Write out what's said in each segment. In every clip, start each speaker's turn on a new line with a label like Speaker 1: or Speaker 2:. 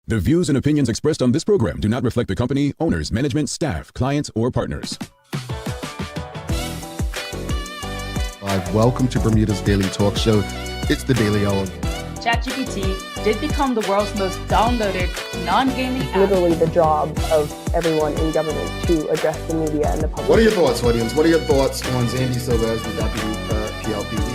Speaker 1: The views and opinions expressed on this program do not reflect the company, owners, management, staff, clients, or partners.
Speaker 2: Welcome to Bermuda's Daily Talk Show. It's the Daily Hour.
Speaker 3: ChatGPT did become the world's most downloaded non-gaming app.
Speaker 4: Literally the job of everyone in government to address the media and the public.
Speaker 2: What are your thoughts, audience? What are your thoughts on Zandy Silva as the deputy PLP leader?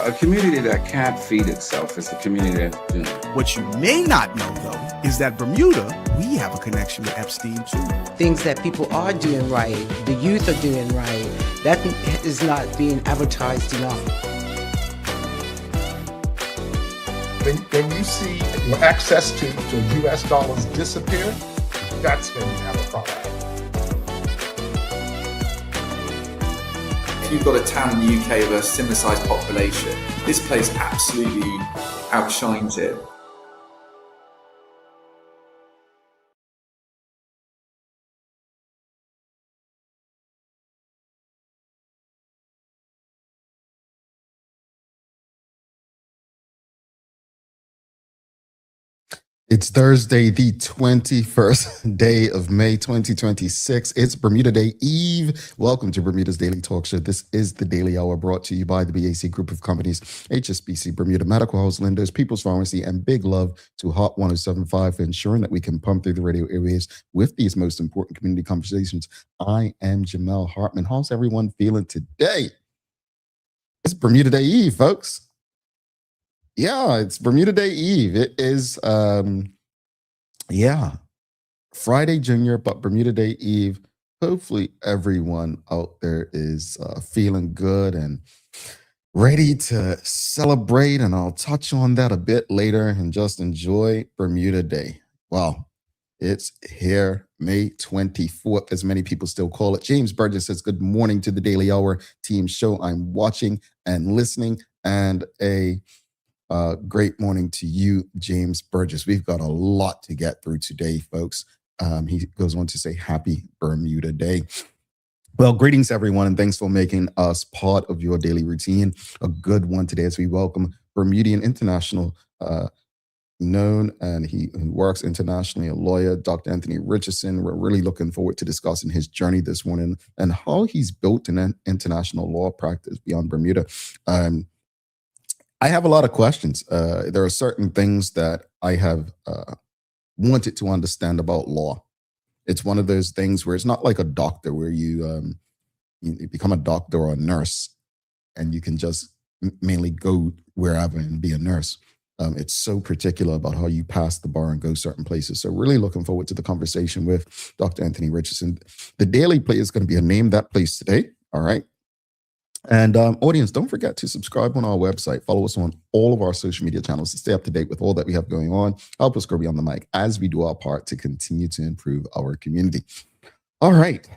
Speaker 5: A community that can't feed itself is a community that doing.
Speaker 6: What you may not know, though, is that Bermuda, we have a connection with Epstein, too.
Speaker 7: Things that people are doing right, the youth are doing right, that is not being advertised enough.
Speaker 8: When you see access to U.S. dollars disappear, that's when you have a problem.
Speaker 9: If you've got a town in the UK with a similar sized population, this place absolutely outshines it.
Speaker 2: It's Thursday, the 21st day of May, 2026. It's Bermuda Day Eve. Welcome to Bermuda's Daily Talk Show. This is the Daily Hour brought to you by the BAC Group of Companies, HSBC, Bermuda Medical House, Lindos, People's Pharmacy, and big love to Hot 107.5 for ensuring that we can pump through the radio airwaves with these most important community conversations. I am Jamel Hartman. How's everyone feeling today? It's Bermuda Day Eve, folks. Yeah, it's Bermuda Day Eve. It is, Friday Junior, but Bermuda Day Eve. Hopefully everyone out there is feeling good and ready to celebrate, and I'll touch on that a bit later and just enjoy Bermuda Day. Wow, it's here, May 24th, as many people still call it. James Burgess says, good morning to the Daily Hour team show. I'm watching and listening, and a great morning to you, James Burgess. We've got a lot to get through today, folks. He goes on to say, happy Bermuda Day. Well, greetings, everyone, and thanks for making us part of your daily routine. A good one today as we welcome Bermudian international, known, and he works internationally, a lawyer, Dr. Anthony Richardson. We're really looking forward to discussing his journey this morning and how he's built an international law practice beyond Bermuda. I have a lot of questions. There are certain things that I have wanted to understand about law. It's one of those things where it's not like a doctor where you become a doctor or a nurse and you can just mainly go wherever and be a nurse. It's so particular about how you pass the bar and go certain places. So really looking forward to the conversation with Dr. Anthony Richardson. The Daily Play is going to be a Name That Place today. All right. And audience, don't forget to subscribe on our website. Follow us on all of our social media channels to stay up to date with all that we have going on. Help us grow beyond the mic as we do our part to continue to improve our community. All right.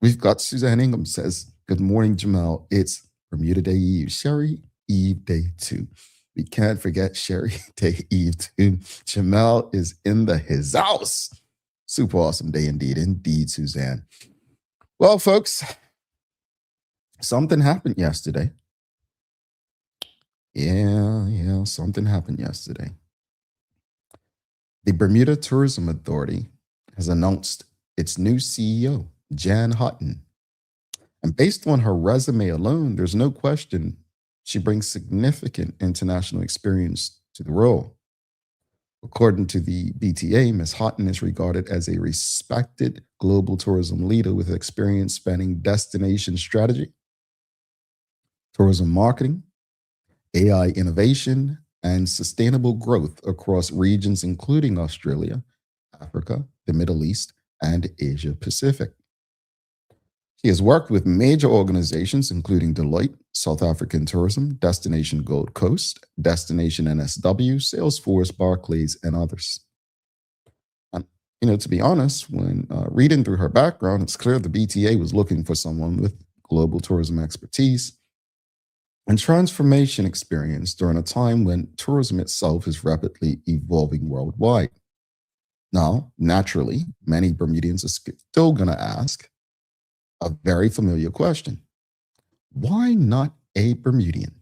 Speaker 2: We've got Suzanne Ingham says, good morning, Jamel. It's Bermuda Day Eve. Sherry Eve Day 2. We can't forget Sherry Day Eve 2. Jamel is in his house. Super awesome day indeed. Indeed, Suzanne. Well, folks, something happened yesterday. Yeah, something happened yesterday. The Bermuda Tourism Authority has announced its new CEO, Jan Hutton. And based on her resume alone, there's no question she brings significant international experience to the role. According to the BTA, Ms. Hutton is regarded as a respected global tourism leader with experience spanning destination strategy, tourism marketing, AI innovation, and sustainable growth across regions including Australia, Africa, the Middle East, and Asia Pacific. She has worked with major organizations including Deloitte, South African Tourism, Destination Gold Coast, Destination NSW, Salesforce, Barclays, and others. And, to be honest, when reading through her background, it's clear the BTA was looking for someone with global tourism expertise and transformation experience during a time when tourism itself is rapidly evolving worldwide. Now, naturally, many Bermudians are still going to ask a very familiar question. Why not a Bermudian?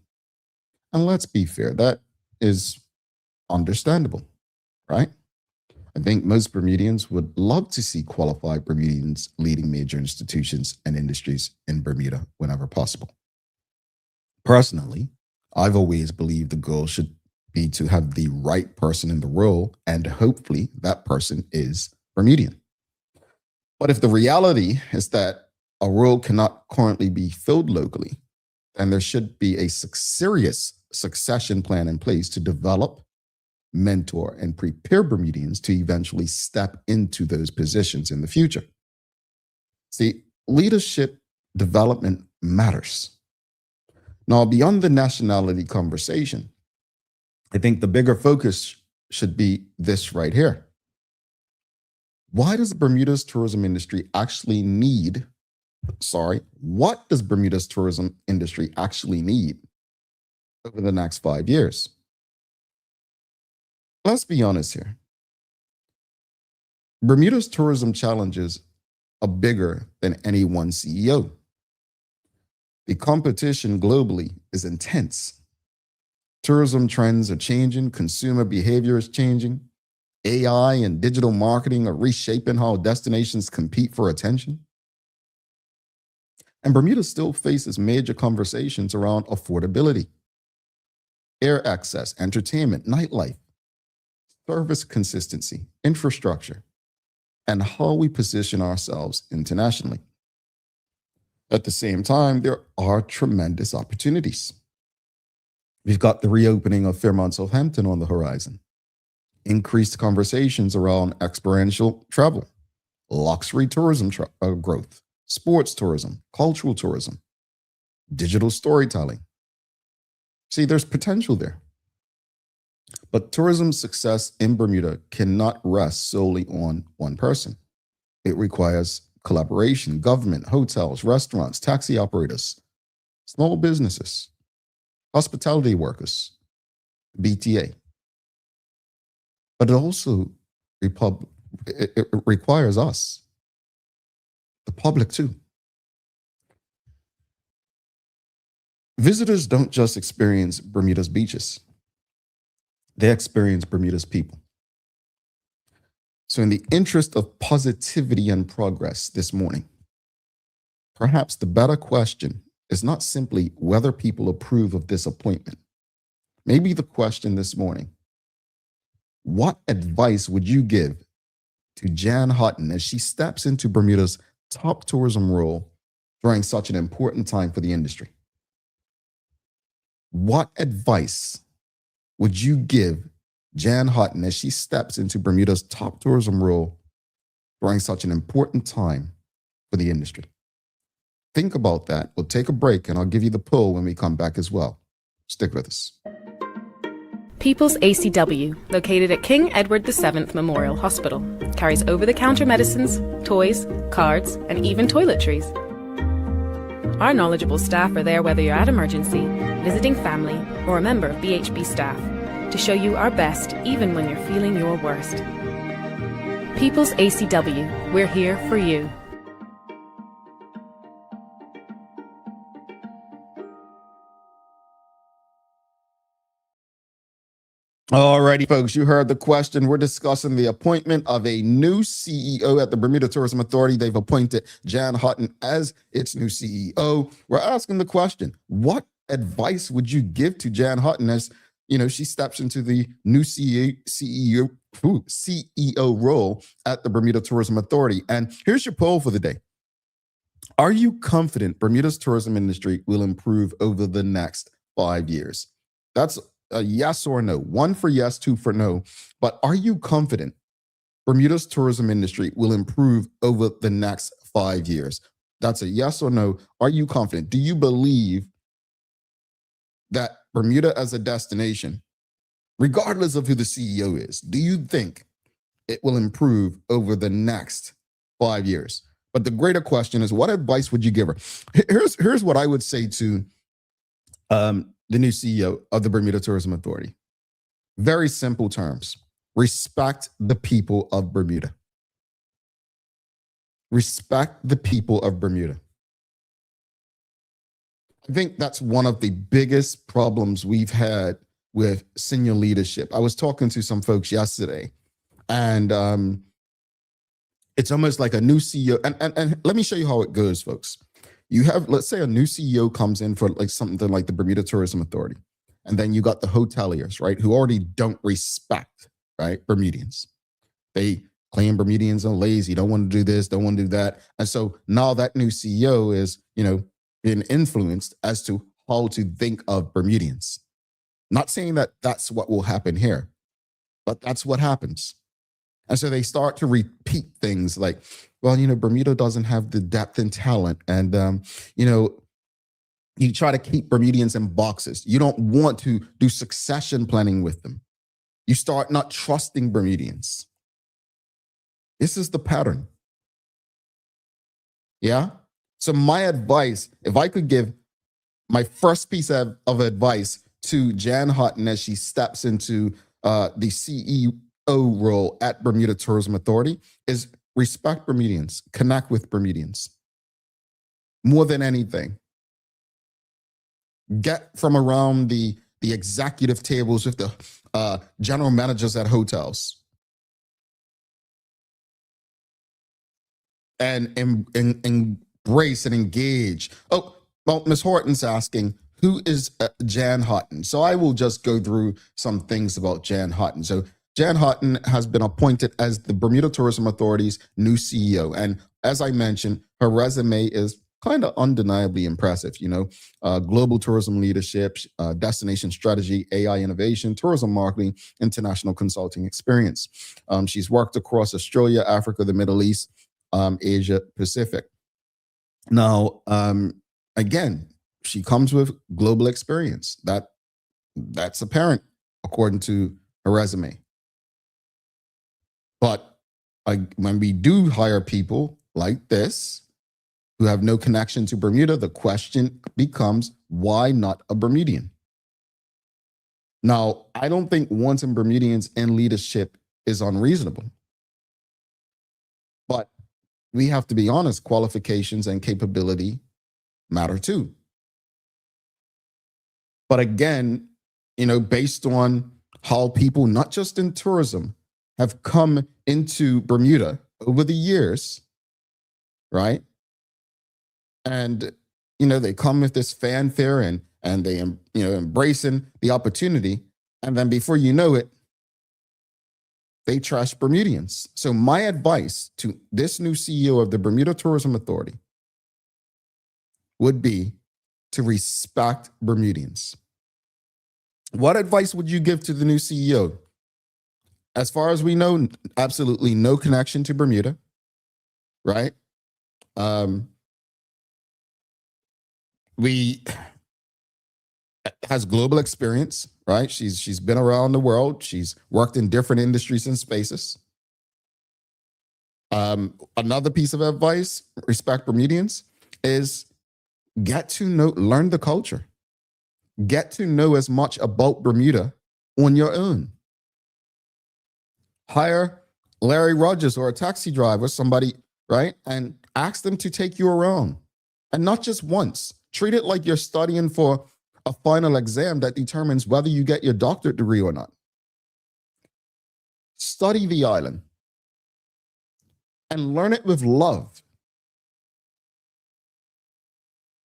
Speaker 2: And let's be fair, that is understandable, right? I think most Bermudians would love to see qualified Bermudians leading major institutions and industries in Bermuda whenever possible. Personally, I've always believed the goal should be to have the right person in the role, and hopefully that person is Bermudian. But if the reality is that a role cannot currently be filled locally, then there should be a serious succession plan in place to develop, mentor, and prepare Bermudians to eventually step into those positions in the future. See, leadership development matters. Now, beyond the nationality conversation, I think the bigger focus should be this right here. What does Bermuda's tourism industry actually need over the next 5 years? Let's be honest here. Bermuda's tourism challenges are bigger than any one CEO. The competition globally is intense. Tourism trends are changing, consumer behavior is changing. AI and digital marketing are reshaping how destinations compete for attention. And Bermuda still faces major conversations around affordability, air access, entertainment, nightlife, service consistency, infrastructure, and how we position ourselves internationally. At the same time, there are tremendous opportunities. We've got the reopening of Fairmont Southampton on the horizon, increased conversations around experiential travel, luxury tourism growth, sports tourism, cultural tourism, digital storytelling. See, there's potential there. But tourism success in Bermuda cannot rest solely on one person. It requires collaboration, government, hotels, restaurants, taxi operators, small businesses, hospitality workers, BTA. But it also it requires us, the public too. Visitors don't just experience Bermuda's beaches. They experience Bermuda's people. So in the interest of positivity and progress this morning, perhaps the better question is not simply whether people approve of this appointment. Maybe the question this morning, what advice would you give to Jan Hutton as she steps into Bermuda's top tourism role during such an important time for the industry? What advice would you give Jan Hutton as she steps into Bermuda's top tourism role during such an important time for the industry? Think about that. We'll take a break and I'll give you the poll when we come back as well. Stick with us.
Speaker 10: People's ACW, located at King Edward VII Memorial Hospital, carries over-the-counter medicines, toys, cards, and even toiletries. Our knowledgeable staff are there whether you're at emergency, visiting family, or a member of BHB staff, to show you our best even when you're feeling your worst. People's ACW, we're here for you.
Speaker 2: Alrighty, folks, you heard the question. We're discussing the appointment of a new CEO at the Bermuda Tourism Authority. They've appointed Jan Hutton as its new CEO. We're asking the question, what advice would you give to Jan Hutton as she steps into the new CEO role at the Bermuda Tourism Authority? And here's your poll for the day. Are you confident Bermuda's tourism industry will improve over the next 5 years? That's a yes or no. 1 for yes, 2 for no. But are you confident Bermuda's tourism industry will improve over the next 5 years? That's a yes or no. Are you confident? Do you believe that Bermuda as a destination, regardless of who the CEO is, do you think it will improve over the next 5 years? But the greater question is, what advice would you give her? Here's what I would say to the new CEO of the Bermuda Tourism Authority. Very simple terms. Respect the people of Bermuda. Respect the people of Bermuda. I think that's one of the biggest problems we've had with senior leadership. I was talking to some folks yesterday, and it's almost like a new CEO. And let me show you how it goes, folks. You have, let's say, a new CEO comes in for like something like the Bermuda Tourism Authority, and then you got the hoteliers, right, who already don't respect, right, Bermudians. They claim Bermudians are lazy, don't want to do this, don't want to do that. And so now that new CEO is, being influenced as to how to think of Bermudians. Not saying that that's what will happen here, but that's what happens. And so they start to repeat things like, well, Bermuda doesn't have the depth and talent. And, you try to keep Bermudians in boxes. You don't want to do succession planning with them. You start not trusting Bermudians. This is the pattern. Yeah? So my advice, if I could give my first piece of advice to Jan Hutton as she steps into the CEO role at Bermuda Tourism Authority, is respect Bermudians, connect with Bermudians. More than anything, get from around the executive tables with the general managers at hotels. And embrace and engage. Oh, well, Ms. Horton's asking, who is Jan Hutton? So I will just go through some things about Jan Hutton. So Jan Hutton has been appointed as the Bermuda Tourism Authority's new CEO. And as I mentioned, her resume is kind of undeniably impressive. Global tourism leadership, destination strategy, AI innovation, tourism marketing, international consulting experience. She's worked across Australia, Africa, the Middle East, Asia Pacific. Now, again, she comes with global experience. That's apparent according to her resume. But when we do hire people like this who have no connection to Bermuda, the question becomes, why not a Bermudian? Now, I don't think wanting Bermudians in leadership is unreasonable. But we have to be honest, qualifications and capability matter too. But again, based on how people, not just in tourism, have come into Bermuda over the years, right? And, they come with this fanfare and they, embracing the opportunity. And then before you know it, they trash Bermudians. So my advice to this new CEO of the Bermuda Tourism Authority would be to respect Bermudians. What advice would you give to the new CEO? As far as we know, absolutely no connection to Bermuda, right? Has global experience, right? She's been around the world. She's worked in different industries and spaces. Another piece of advice, respect Bermudians, is learn the culture. Get to know as much about Bermuda on your own. Hire Larry Rogers or a taxi driver, somebody, right? And ask them to take you around. And not just once. Treat it like you're studying for a final exam that determines whether you get your doctorate degree or not. Study the island and learn it with love,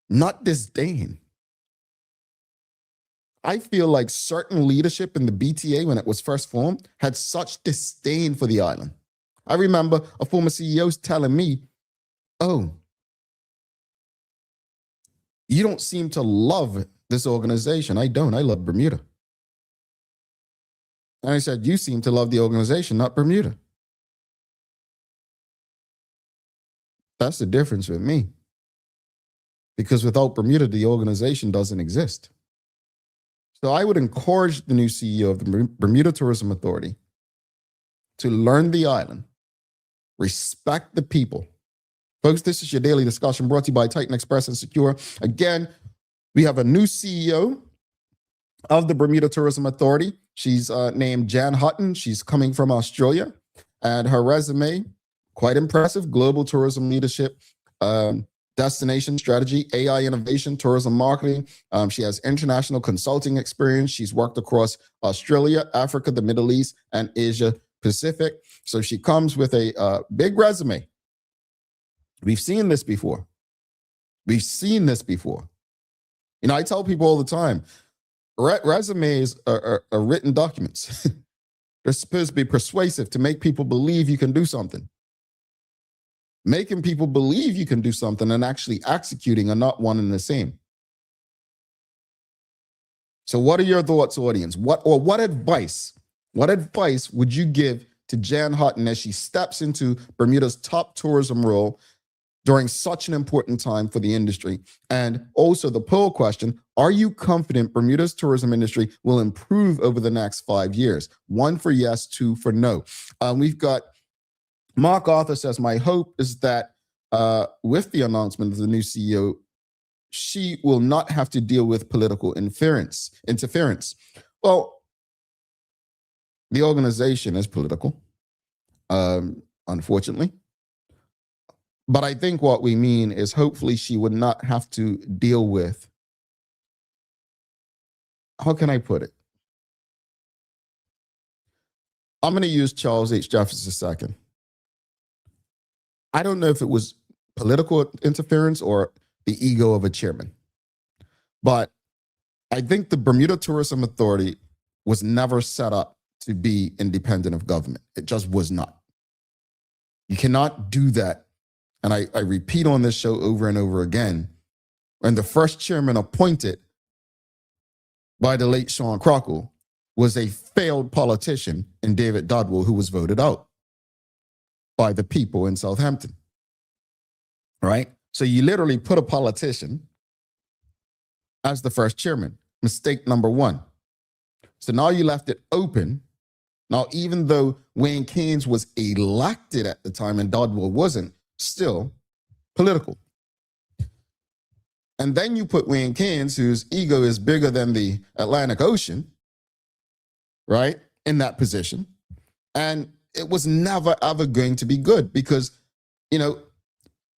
Speaker 2: not disdain. I feel like certain leadership in the BTA, when it was first formed, had such disdain for the island. I remember a former CEO telling me, oh, you don't seem to love this organization. I don't. I love Bermuda. And I said, you seem to love the organization, not Bermuda. That's the difference with me. Because without Bermuda, the organization doesn't exist. So I would encourage the new CEO of the Bermuda Tourism Authority to learn the island, respect the people. Folks, this is your daily discussion brought to you by Titan Express and Secure. Again, we have a new CEO of the Bermuda Tourism Authority. She's named Jan Hutton. She's coming from Australia. And her resume, quite impressive, global tourism leadership, destination strategy, AI innovation, tourism marketing. She has international consulting experience. She's worked across Australia, Africa, the Middle East, and Asia Pacific. So she comes with a big resume. We've seen this before. We've seen this before. You know, I tell people all the time, resumes are written documents. They're supposed to be persuasive to make people believe you can do something. Making people believe you can do something and actually executing are not one and the same. So what are your thoughts, audience? What advice would you give to Jan Hutton as she steps into Bermuda's top tourism role during such an important time for the industry? And also the poll question, are you confident Bermuda's tourism industry will improve over the next 5 years? 1 for yes, 2 for no. We've got Mark Arthur says, my hope is that with the announcement of the new CEO, she will not have to deal with political interference. Well, the organization is political, unfortunately. But I think what we mean is hopefully she would not have to deal with, how can I put it? I'm going to use Charles H. Jefferson II. I don't know if it was political interference or the ego of a chairman, but I think the Bermuda Tourism Authority was never set up to be independent of government. It just was not. You cannot do that. And I repeat on this show over and over again, when the first chairman appointed by the late Sean Crockle was a failed politician in David Dodwell, who was voted out by the people in Southampton, right? So you literally put a politician as the first chairman. Mistake number 1. So now you left it open. Now, even though Wayne Keynes was elected at the time and Dodwell wasn't, still political. And then you put Wayne Keynes, whose ego is bigger than the Atlantic Ocean, right, in that position. And it was never, ever going to be good because, you know,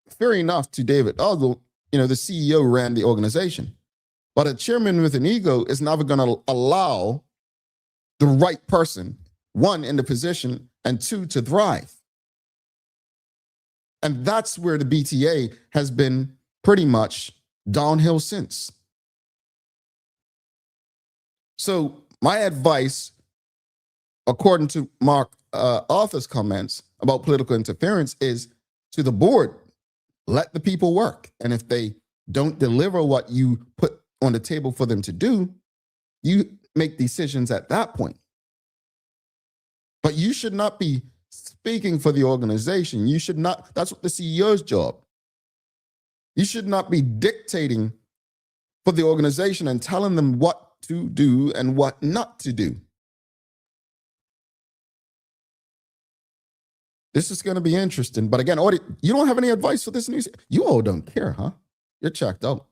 Speaker 2: fair enough to David Dodwell, you know, the CEO ran the organization. But a chairman with an ego is never going to allow the right person, 1, in the position, and 2, to thrive. And that's where the BTA has been pretty much downhill since. So my advice, according to Mark Arthur's comments about political interference, is to the board, let the people work. And if they don't deliver what you put on the table for them to do, you make decisions at that point. But you should not be speaking for the organization. You should not, that's what the CEO's job. You should not be dictating for the organization and telling them what to do and what not to do. This is going to be interesting. But again, you don't have any advice for this news? You all don't care, huh? You're checked out.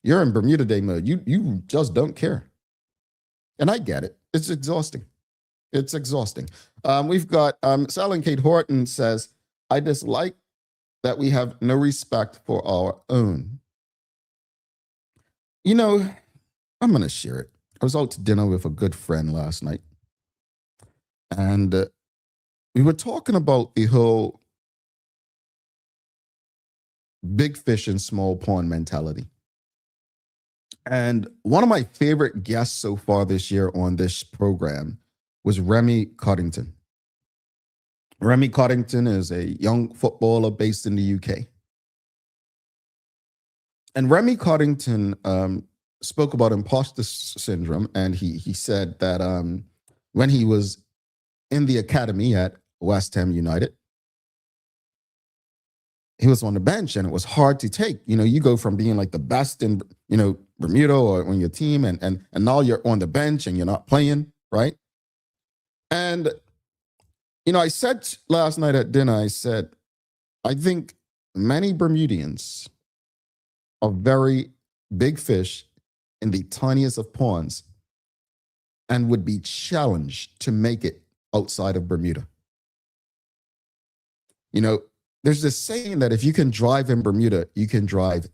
Speaker 2: You're in Bermuda Day mode. You just don't care. And I get it. It's exhausting. It's exhausting. We've got Sal and Kate Horton says, I dislike that we have no respect for our own. You know, I'm going to share it. I was out to dinner with a good friend last night. And we were talking about the whole big fish in small pond mentality. And one of my favorite guests so far this year on this program was Remy Coddington. Remy Coddington is a young footballer based in the UK. And Remy Coddington spoke about imposter syndrome, and he said that when he was in the academy at West Ham United, he was on the bench, and it was hard to take. You know, you go from being like the best in, you know, Bermuda or on your team, and now you're on the bench and you're not playing, right? And, you know, I said last night at dinner, I said, I think many Bermudians are very big fish in the tiniest of ponds and would be challenged to make it outside of Bermuda. You know, There's this saying that if you can drive in Bermuda, you can drive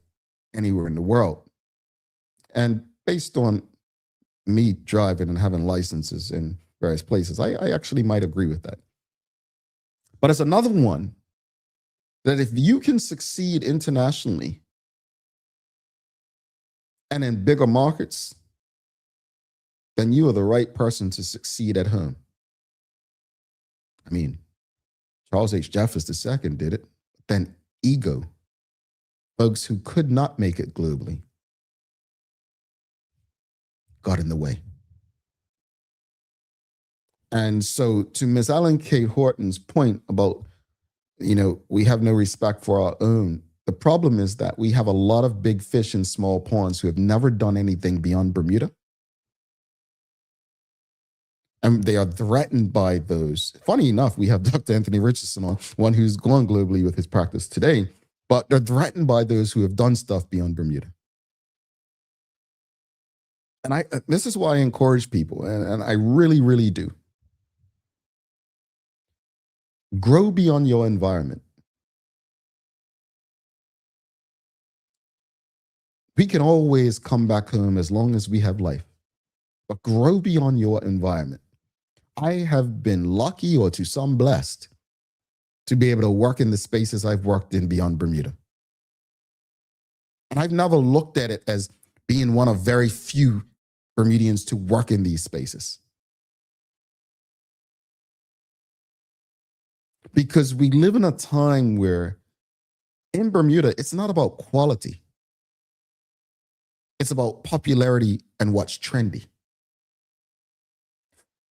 Speaker 2: anywhere in the world. And based on me driving and having licenses in various places, I actually might agree with that. But it's another one that if you can succeed internationally and in bigger markets, then you are the right person to succeed at home. I mean, Charles H. Jefferson II did it. Then ego, folks who could not make it globally, got in the way. And so to Ms. Ellen K. Horton's point about, we have no respect for our own, the problem is that we have a lot of big fish in small ponds who have never done anything beyond Bermuda. And they are threatened by those. Funny enough, we have Dr. Anthony Richardson on, one who's gone globally with his practice today, but they're threatened by those who have done stuff beyond Bermuda. And this is why I encourage people, and I really, really do. Grow beyond your environment. We can always come back home as long as we have life, but grow beyond your environment. I have been lucky, or to some blessed, to be able to work in the spaces I've worked in beyond Bermuda. And I've never looked at it as being one of very few Bermudians to work in these spaces. Because we live in a time where in Bermuda, it's not about quality. It's about popularity and what's trendy.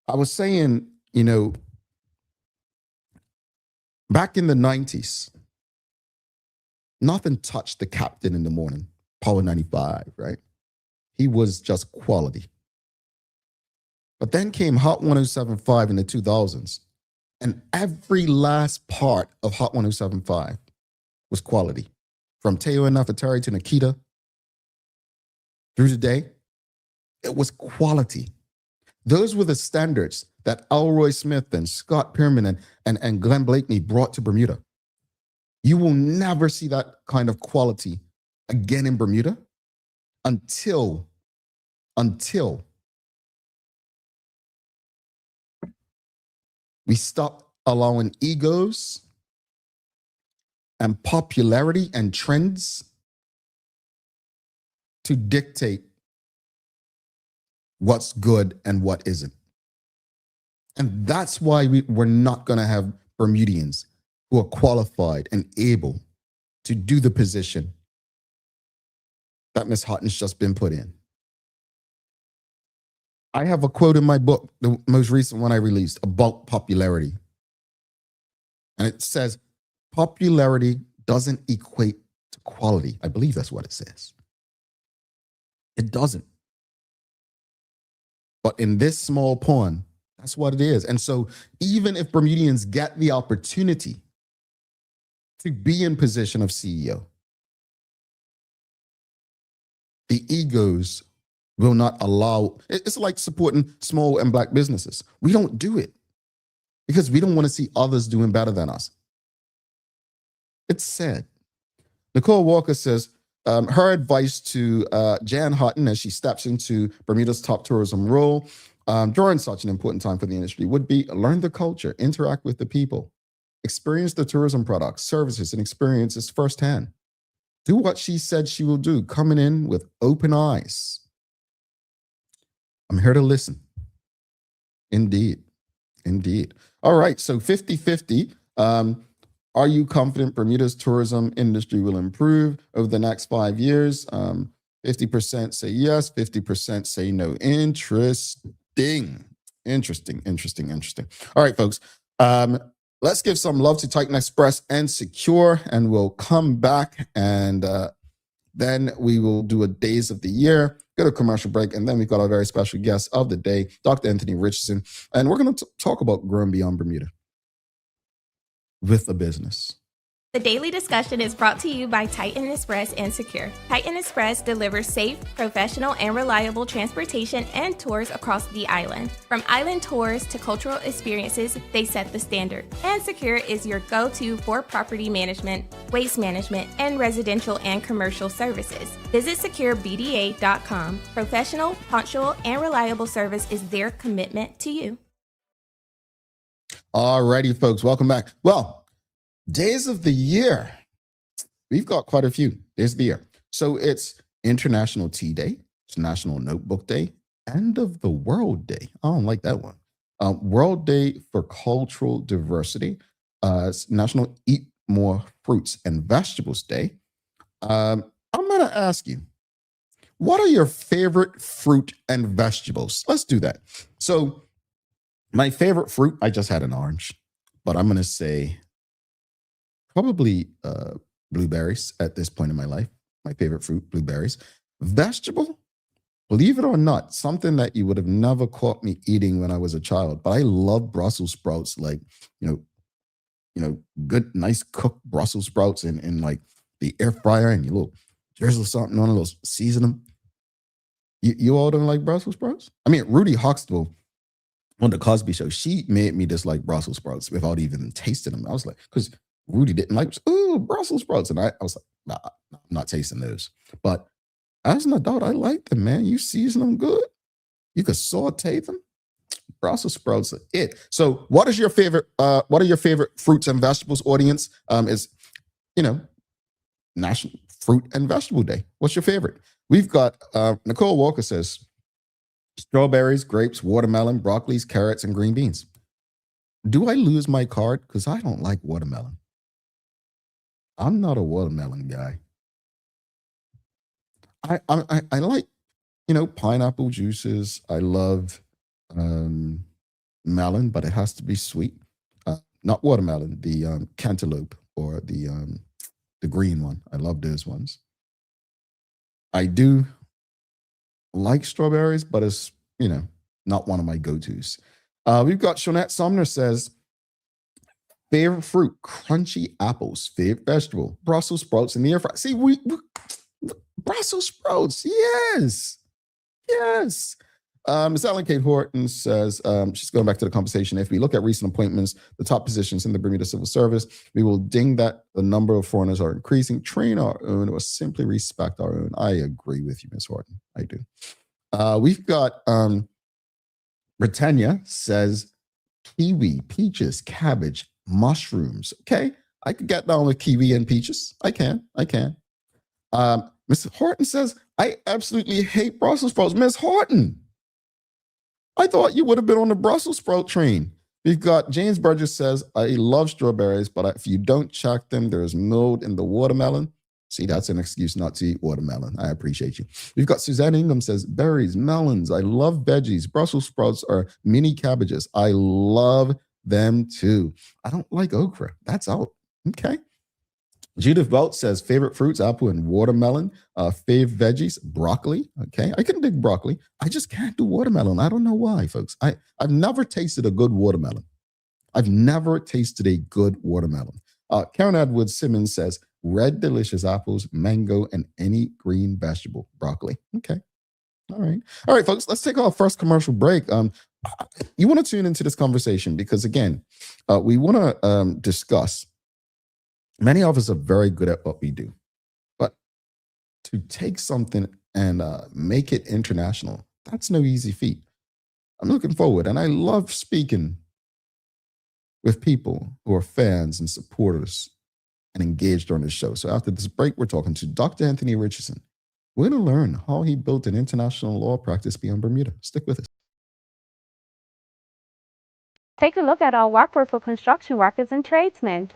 Speaker 2: I was saying, back in the 90s, nothing touched the captain in the morning, Power 95, right? He was just quality. But then came Hot 107.5 in the 2000s, and every last part of Hot 107.5 was quality. From Teo and Nefertari to Nikita, through today, it was quality. Those were the standards that Elroy Smith and Scott Pierman and Glenn Blakeney brought to Bermuda. You will never see that kind of quality again in Bermuda until we stop allowing egos and popularity and trends to dictate what's good and what isn't. And that's why we're not going to have Bermudians who are qualified and able to do the position that Ms. Houghton's just been put in. I have a quote in my book, the most recent one I released, about popularity. And it says, popularity doesn't equate to quality. I believe that's what it says. It doesn't. But in this small pond, that's what it is. And so even if Bermudians get the opportunity to be in position of CEO, the egos will not allow. It's like supporting small and black businesses. We don't do it because we don't want to see others doing better than us. It's sad. Nicole Walker says, her advice to Jan Houghton as she steps into Bermuda's top tourism role during such an important time for the industry would be learn the culture, interact with the people, experience the tourism products, services, and experiences firsthand. Do what she said she will do, coming in with open eyes. I'm here to listen. Indeed. Indeed. All right, so 50-50. Are you confident Bermuda's tourism industry will improve over the next 5 years? 50% say yes, 50% say no. Interesting. All right, folks. Let's give some love to Titan Express and Secure, and we'll come back and then we will do a Days of the Year, go to a commercial break, and then we've got our very special guest of the day, Dr. Anthony Richardson, and we're going to talk about growing beyond Bermuda with a business.
Speaker 11: The daily discussion is brought to you by Titan Express and Secure. Titan Express delivers safe, professional, and reliable transportation and tours across the island. From island tours to cultural experiences, they set the standard. And Secure is your go-to for property management, waste management, and residential and commercial services. Visit securebda.com. Professional, punctual, and reliable service is their commitment to you.
Speaker 2: Alrighty, folks, welcome back. Well, days of the year. We've got quite a few days of the year. So it's International Tea Day, it's National Notebook Day, End of the World Day. I don't like that one. World Day for Cultural Diversity, it's National Eat More Fruits and Vegetables Day. I'm going to ask you, what are your favorite fruit and vegetables? Let's do that. So my favorite fruit, I just had an orange, but I'm going to say probably blueberries at this point in my life. My favorite fruit, blueberries. Vegetable, believe it or not, something that you would have never caught me eating when I was a child, but I love Brussels sprouts, like, good, nice cooked Brussels sprouts in like the air fryer, and you little drizzle something on those, season them. You all don't like Brussels sprouts? I mean, Rudy Huxtable on the Cosby Show, she made me dislike Brussels sprouts without even tasting them. I was like, because Rudy didn't like, Brussels sprouts. And I was like, nah, I'm not tasting those. But as an adult, I like them, man. You season them good. You could saute them. Brussels sprouts are it. So what are your favorite fruits and vegetables, audience? Is, National Fruit and Vegetable Day. What's your favorite? We've got, Nicole Walker says, strawberries, grapes, watermelon, broccolis, carrots, and green beans. Do I lose my card? Because I don't like watermelon. I'm not a watermelon guy. I like, pineapple juices. I love melon, but it has to be sweet. Not watermelon, the cantaloupe or the green one. I love those ones. I do like strawberries, but it's, not one of my go-tos. We've got Shonette Sumner says, favorite fruit, crunchy apples. Favorite vegetable, Brussels sprouts in the air fryer. See, we Brussels sprouts, yes. Ms. Ellen Kate Horton says, she's going back to the conversation. If we look at recent appointments, the top positions in the Bermuda Civil Service, we will ding that the number of foreigners are increasing, train our own, or simply respect our own. I agree with you, Ms. Horton. I do. We've got Britannia says, kiwi, peaches, cabbage, mushrooms. Okay, I could get down with kiwi and peaches. I can. Ms. Horton says, I absolutely hate Brussels sprouts. Ms. Horton, I thought you would have been on the Brussels sprout train. We've got James Burgess says, I love strawberries, but if you don't check them, there's mold in the watermelon. See, that's an excuse not to eat watermelon. I appreciate you. We've got Suzanne Ingham says, berries, melons. I love veggies. Brussels sprouts are mini cabbages. I love them too. I don't like okra. That's out. Okay. Judith Belt says, favorite fruits, apple and watermelon. Fave veggies, broccoli. Okay, I can dig broccoli. I just can't do watermelon. I don't know why, folks. I've never tasted a good watermelon. Karen Edwards Simmons says, red delicious apples, mango, and any green vegetable, broccoli. Okay, all right, folks. Let's take our first commercial break. You want to tune into this conversation because, again, we want to discuss. Many of us are very good at what we do, but to take something and make it international, that's no easy feat. I'm looking forward, and I love speaking with people who are fans and supporters and engaged on this show. So after this break, we're talking to Dr. Anthony Richardson. We're going to learn how he built an international law practice beyond Bermuda. Stick with us.
Speaker 12: Take a look at our workforce for construction workers and tradesmen.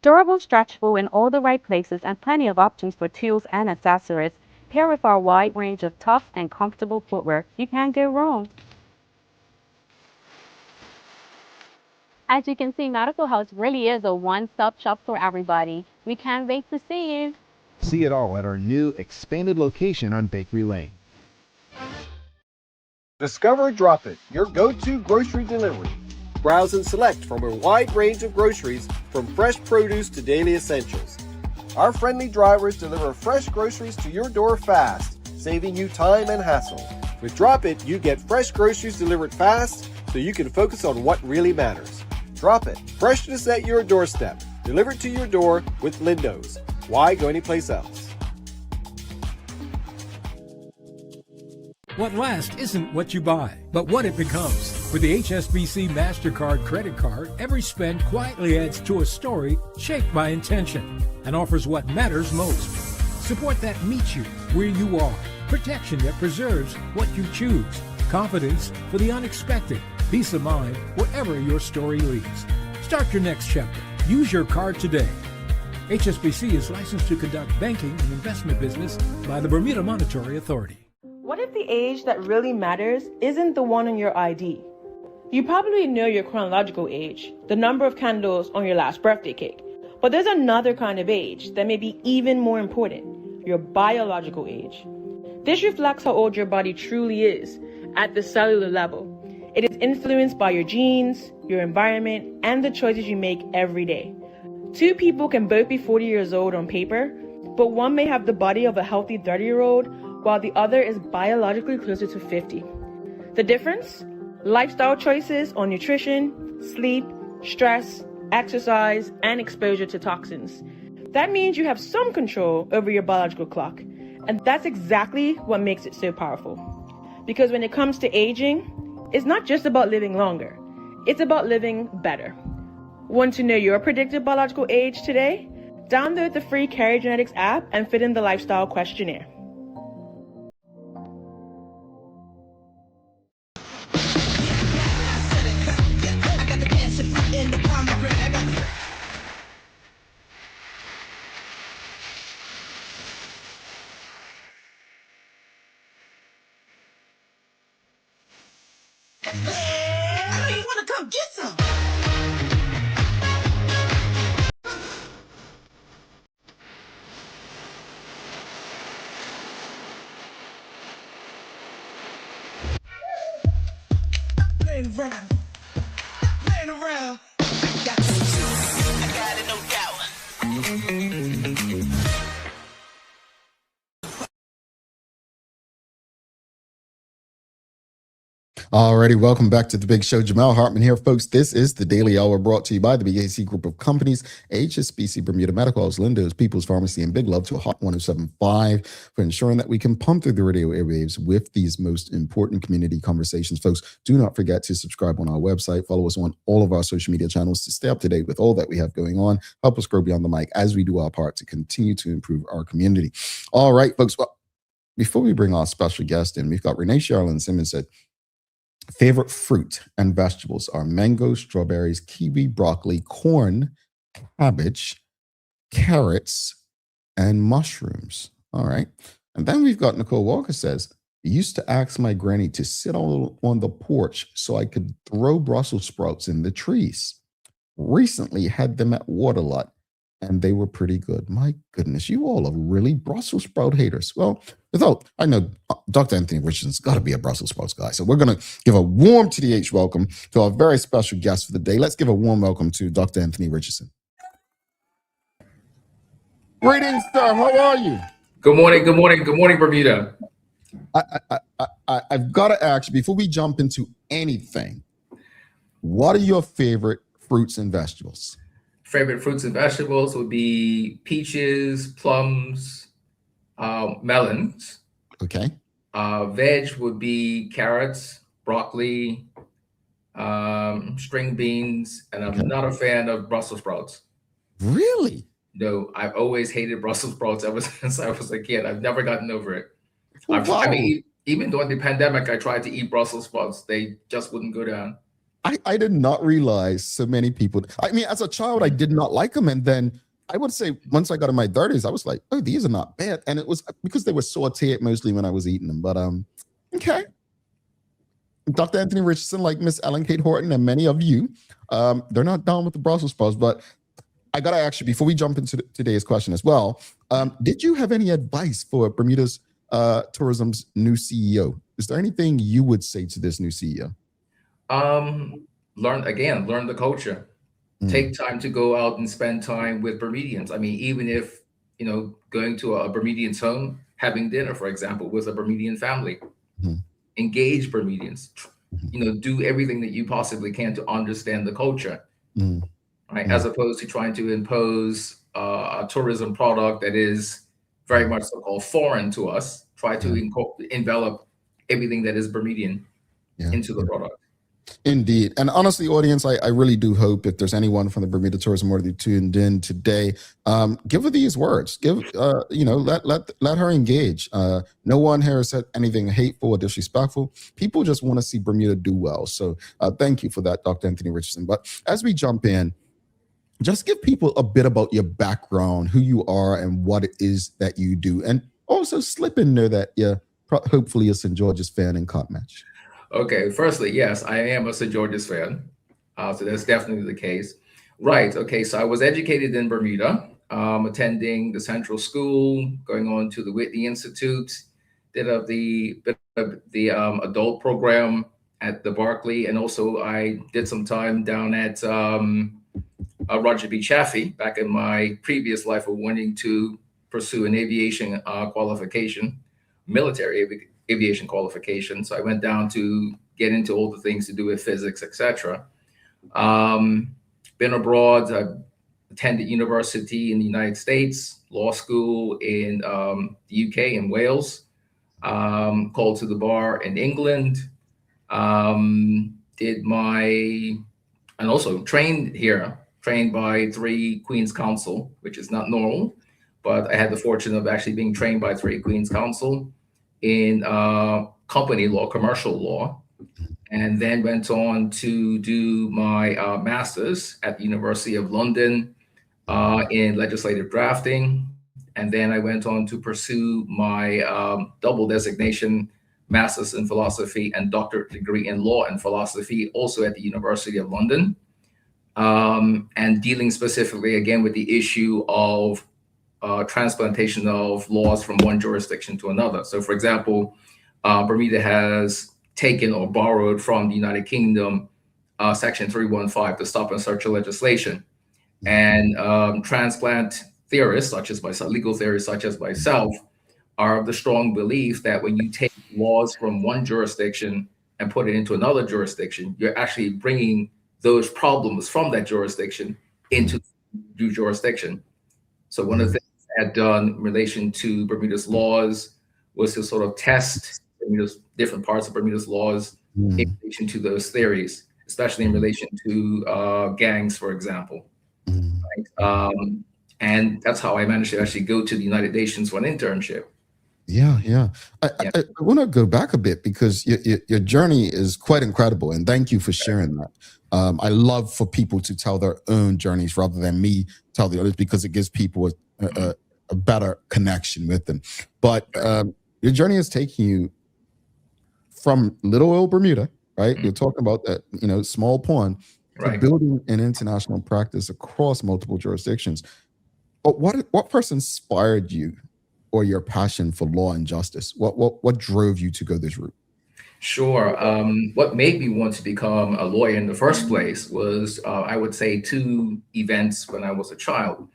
Speaker 12: Durable, stretchable in all the right places, and plenty of options for tools and accessories. Pair with our wide range of tough and comfortable footwear. You can't go wrong. As you can see, Medical House really is a one-stop shop for everybody. We can't wait to see you.
Speaker 13: See it all at our new expanded location on Bakery Lane.
Speaker 14: Discover Drop It, your go-to grocery delivery. Browse and select from a wide range of groceries, from fresh produce to daily essentials. Our friendly drivers deliver fresh groceries to your door fast, saving you time and hassle. With Drop It, you get fresh groceries delivered fast so you can focus on what really matters. Drop It, freshness at your doorstep, delivered to your door with Lindo's. Why go anyplace else?
Speaker 15: What lasts isn't what you buy, but what it becomes. With the HSBC MasterCard credit card, every spend quietly adds to a story shaped by intention and offers what matters most. Support that meets you where you are. Protection that preserves what you choose. Confidence for the unexpected. Peace of mind wherever your story leads. Start your next chapter. Use your card today. HSBC is licensed to conduct banking and investment business by the Bermuda Monetary Authority.
Speaker 16: What if the age that really matters isn't the one on your ID? You probably know your chronological age, the number of candles on your last birthday cake. But there's another kind of age that may be even more important, your biological age. This reflects how old your body truly is at the cellular level. It is influenced by your genes, your environment, and the choices you make every day. Two people can both be 40 years old on paper, but one may have the body of a healthy 30-year-old, while the other is biologically closer to 50. The difference? Lifestyle choices on nutrition, sleep, stress, exercise, and exposure to toxins. That means you have some control over your biological clock, and that's exactly what makes it so powerful. Because when it comes to aging, it's not just about living longer, it's about living better. Want to know your predicted biological age today? Download the free Carry Genetics app and fill in the lifestyle questionnaire.
Speaker 17: You want to come get some? Playing around. Playing around. I got this. I got it, no doubt.
Speaker 2: Alrighty, welcome back to the Big Show. Jamal Hartman here, folks. This is the Daily Hour brought to you by the BAC Group of Companies, HSBC Bermuda Medical House, Lindo's, People's Pharmacy, and big love to Hot 1075 for ensuring that we can pump through the radio airwaves with these most important community conversations. Folks, do not forget to subscribe on our website. Follow us on all of our social media channels to stay up to date with all that we have going on. Help us grow beyond the mic as we do our part to continue to improve our community. All right, folks. Well, before we bring our special guest in, we've got Renee Charlene Simmons said, favorite fruit and vegetables are mango, strawberries, kiwi, broccoli, corn, cabbage, carrots, and mushrooms. All right. And then we've got Nicole Walker says, I used to ask my granny to sit on the porch so I could throw Brussels sprouts in the trees. Recently had them at Waterlot, and they were pretty good. My goodness, you all are really Brussels sprout haters. Well, I know Dr. Anthony Richardson's got to be a Brussels sprouts guy. So we're going to give a warm TDH welcome to our very special guest for the day. Let's give a warm welcome to Dr. Anthony Richardson. Greetings, sir. How are you?
Speaker 9: Good morning, good morning, good morning, Bermuda.
Speaker 2: I've got to ask you, before we jump into anything, what are your favorite fruits and vegetables?
Speaker 9: Favorite fruits and vegetables would be peaches, plums, melons.
Speaker 2: Okay.
Speaker 9: Veg would be carrots, broccoli, string beans, and I'm not a fan of Brussels sprouts.
Speaker 2: Really?
Speaker 9: No, I've always hated Brussels sprouts ever since I was a kid. I've never gotten over it.
Speaker 2: Wow.
Speaker 9: I mean, even during the pandemic, I tried to eat Brussels sprouts. They just wouldn't go down.
Speaker 2: I did not realize so many people. I mean, as a child, I did not like them. And then I would say once I got in my 30s, I was like, oh, these are not bad. And it was because they were sauteed mostly when I was eating them. But okay. Dr. Anthony Richardson, like Miss Ellen Kate Horton and many of you, they're not down with the Brussels sprouts. But I got to ask you, before we jump into today's question as well, did you have any advice for Bermuda's tourism's new CEO? Is there anything you would say to this new CEO?
Speaker 18: learn the culture. Take time to go out and spend time with Bermudians. I mean, even if, going to a Bermudian's home, having dinner, for example, with a Bermudian family, engage Bermudians, do everything that you possibly can to understand the culture, right? As opposed to trying to impose a tourism product that is very much so-called foreign to us. Try to envelop everything that is Bermudian into the product.
Speaker 2: Indeed. And honestly, audience, I really do hope if there's anyone from the Bermuda Tourism Authority tuned in today, give her these words. Let her engage. No one here has said anything hateful or disrespectful. People just want to see Bermuda do well. So thank you for that, Dr. Anthony Richardson. But as we jump in, just give people a bit about your background, who you are, and what it is that you do. And also slip in there that you're hopefully a St. George's fan in Cop Match.
Speaker 18: Okay, firstly, yes, I am a St. George's fan. So that's definitely the case. Right, okay, so I was educated in Bermuda, attending the Central School, going on to the Whitney Institute, did the adult program at the Berkeley, and also I did some time down at Roger B. Chaffee back in my previous life of wanting to pursue an aviation qualification, military aviation qualification. So I went down to get into all the things to do with physics, etc. Been abroad. I attended university in the United States, law school in the UK in Wales, called to the bar in England, and also trained by 3 Queen's Counsel, which is not normal, but I had the fortune of actually being trained by 3 Queen's Counsel in company law, commercial law, and then went on to do my master's at the University of London in legislative drafting. And then I went on to pursue my double designation, master's in philosophy and doctorate degree in law and philosophy, also at the University of London, and dealing specifically again with the issue of transplantation of laws from one jurisdiction to another. So for example, Bermuda has taken or borrowed from the United Kingdom Section 315, the stop and search legislation. And transplant theorists, legal theorists such as myself, are of the strong belief that when you take laws from one jurisdiction and put it into another jurisdiction, you're actually bringing those problems from that jurisdiction into the new jurisdiction. So one of the things I had done in relation to Bermuda's laws was to sort of test different parts of Bermuda's laws in relation to those theories, especially in relation to gangs, for example. Right? And that's how I managed to actually go to the United Nations for an internship.
Speaker 2: Yeah. I want to go back a bit because your journey is quite incredible, and thank you for sharing that. I love for people to tell their own journeys rather than me tell the others, because it gives people a better connection with them. But your journey is taking you from little old Bermuda, right? You're talking about that, small pond, to building an international practice across multiple jurisdictions. But what first inspired you, or your passion for law and justice? What drove you to go this route?
Speaker 18: Sure. What made me want to become a lawyer in the first place was, I would say, 2 events when I was a child.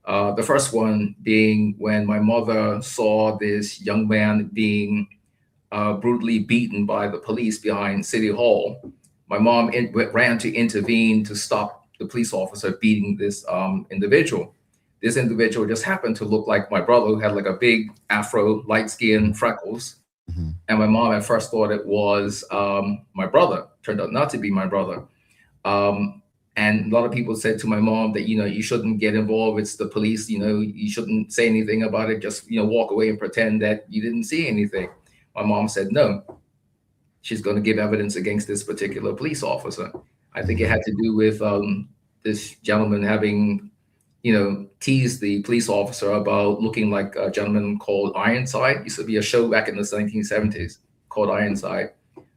Speaker 18: The first one being when my mother saw this young man being brutally beaten by the police behind City Hall. My mom ran to intervene to stop the police officer beating this individual. This individual just happened to look like my brother, who had like a big afro, light skin, freckles. And my mom at first thought it was my brother. Turned out not to be my brother. And a lot of people said to my mom that, you shouldn't get involved. It's the police, you shouldn't say anything about it. Just, walk away and pretend that you didn't see anything. My mom said, no, she's going to give evidence against this particular police officer. I think it had to do with this gentleman having, teased the police officer about looking like a gentleman called Ironside. Used to be a show back in the 1970s called Ironside.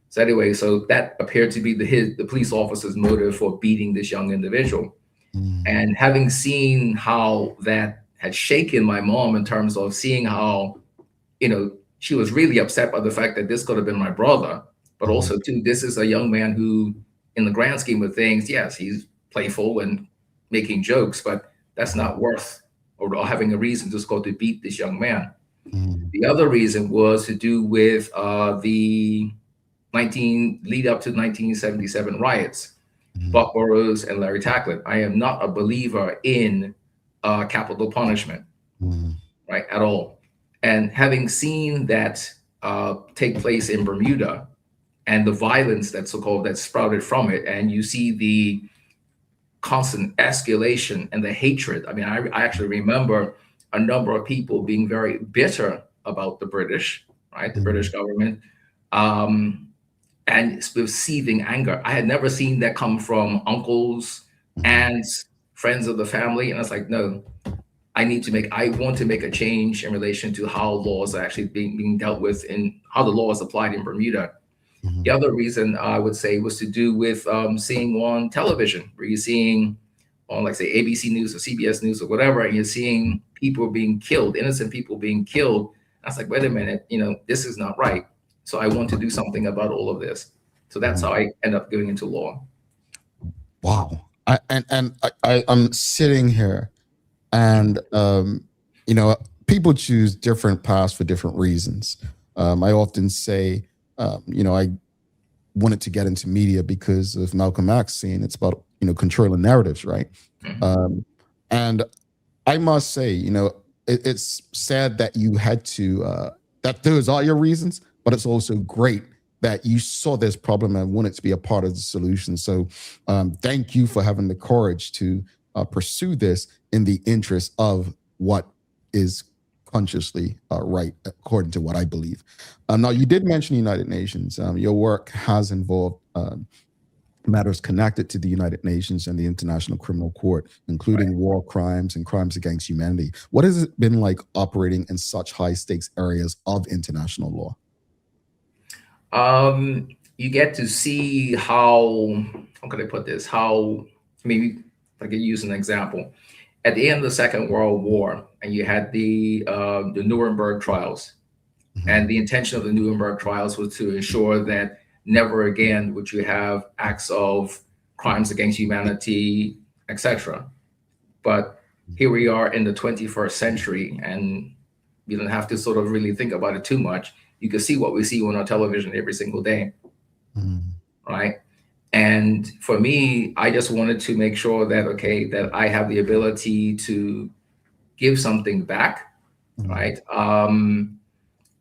Speaker 18: So anyway, so that appeared to be the police officer's motive for beating this young individual. And having seen how that had shaken my mom in terms of seeing how, she was really upset by the fact that this could have been my brother, but also too, this is a young man who, in the grand scheme of things, yes, he's playful and making jokes, but that's not worth or having a reason to just go to beat this young man. The other reason was to do with the lead up to 1977 riots, Buck Burrows and Larry Tacklet. I am not a believer in capital punishment, right, at all. And having seen that take place in Bermuda and the violence that sprouted from it, and you see the constant escalation and the hatred. I mean, I actually remember a number of people being very bitter about the British, right, the British government, and with seething anger. I had never seen that come from uncles, aunts, friends of the family. And I was like, no, I want to make a change in relation to how laws are actually being dealt with and how the law is applied in Bermuda. The other reason I would say was to do with seeing on television, where you're seeing on, like, say, ABC News or CBS News or whatever, and you're seeing people being killed, innocent people being killed. I was like, wait a minute, this is not right. So I want to do something about all of this. So that's how I end up going into law.
Speaker 2: Wow. I'm sitting here, and people choose different paths for different reasons. I often say, I wanted to get into media because of Malcolm X, saying it's about controlling narratives, right? And I must say, it's sad that you had to that those are your reasons, but it's also great that you saw this problem and wanted to be a part of the solution. So thank you for having the courage to pursue this in the interest of what is consciously right, according to what I believe. Now, you did mention the United Nations. Your work has involved matters connected to the United Nations and the International Criminal Court, including war crimes and crimes against humanity. What has it been like operating in such high stakes areas of international law?
Speaker 18: You get to see how can I put this? Maybe I could use an example. At the end of the Second World War, and you had the Nuremberg trials, and the intention of the Nuremberg trials was to ensure that never again would you have acts of crimes against humanity, etc. But here we are in the 21st century, and you don't have to sort of really think about it too much. You can see what we see on our television every single day, right? And for me, I just wanted to make sure that I have the ability to give something back, right?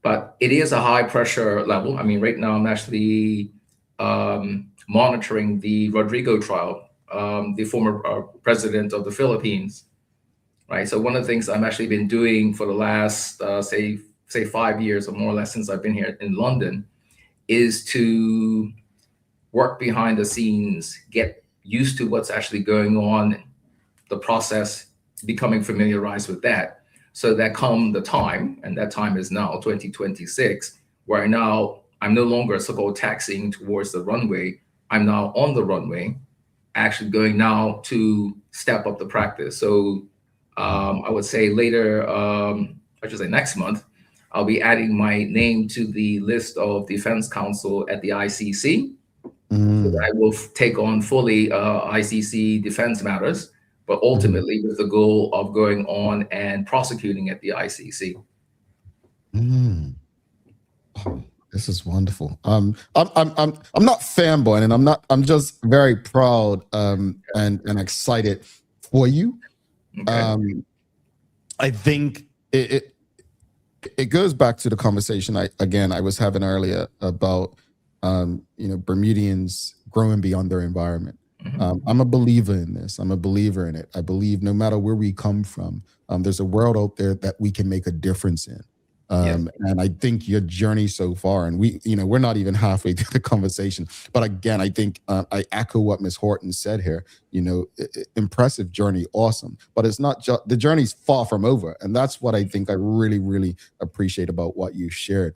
Speaker 18: But it is a high pressure level. I mean, right now I'm actually monitoring the Rodrigo trial, the former president of the Philippines, right? So one of the things I've actually been doing for the last, say 5 years or more or less since I've been here in London, is to work behind the scenes, get used to what's actually going on, the process, becoming familiarized with that, so that come the time, and that time is now 2026, where now I'm no longer so-called taxiing towards the runway. I'm now on the runway, actually going now to step up the practice. So I would say later, I should say next month, I'll be adding my name to the list of defense counsel at the ICC. So I will take on fully ICC defense matters, but ultimately with the goal of going on and prosecuting at the ICC.
Speaker 2: Oh, this is wonderful. I'm not fanboying, and I'm just very proud and excited for you. Okay. I think it goes back to the conversation I was having earlier about Bermudians growing beyond their environment. I'm a believer in this. I'm a believer in it. I believe no matter where we come from, there's a world out there that we can make a difference in. And I think your journey so far, and we're not even halfway through the conversation, but again, I think I echo what Ms. Horton said here. Impressive journey, awesome, but it's not just the journey's far from over, and that's what I think I really, really appreciate about what you shared.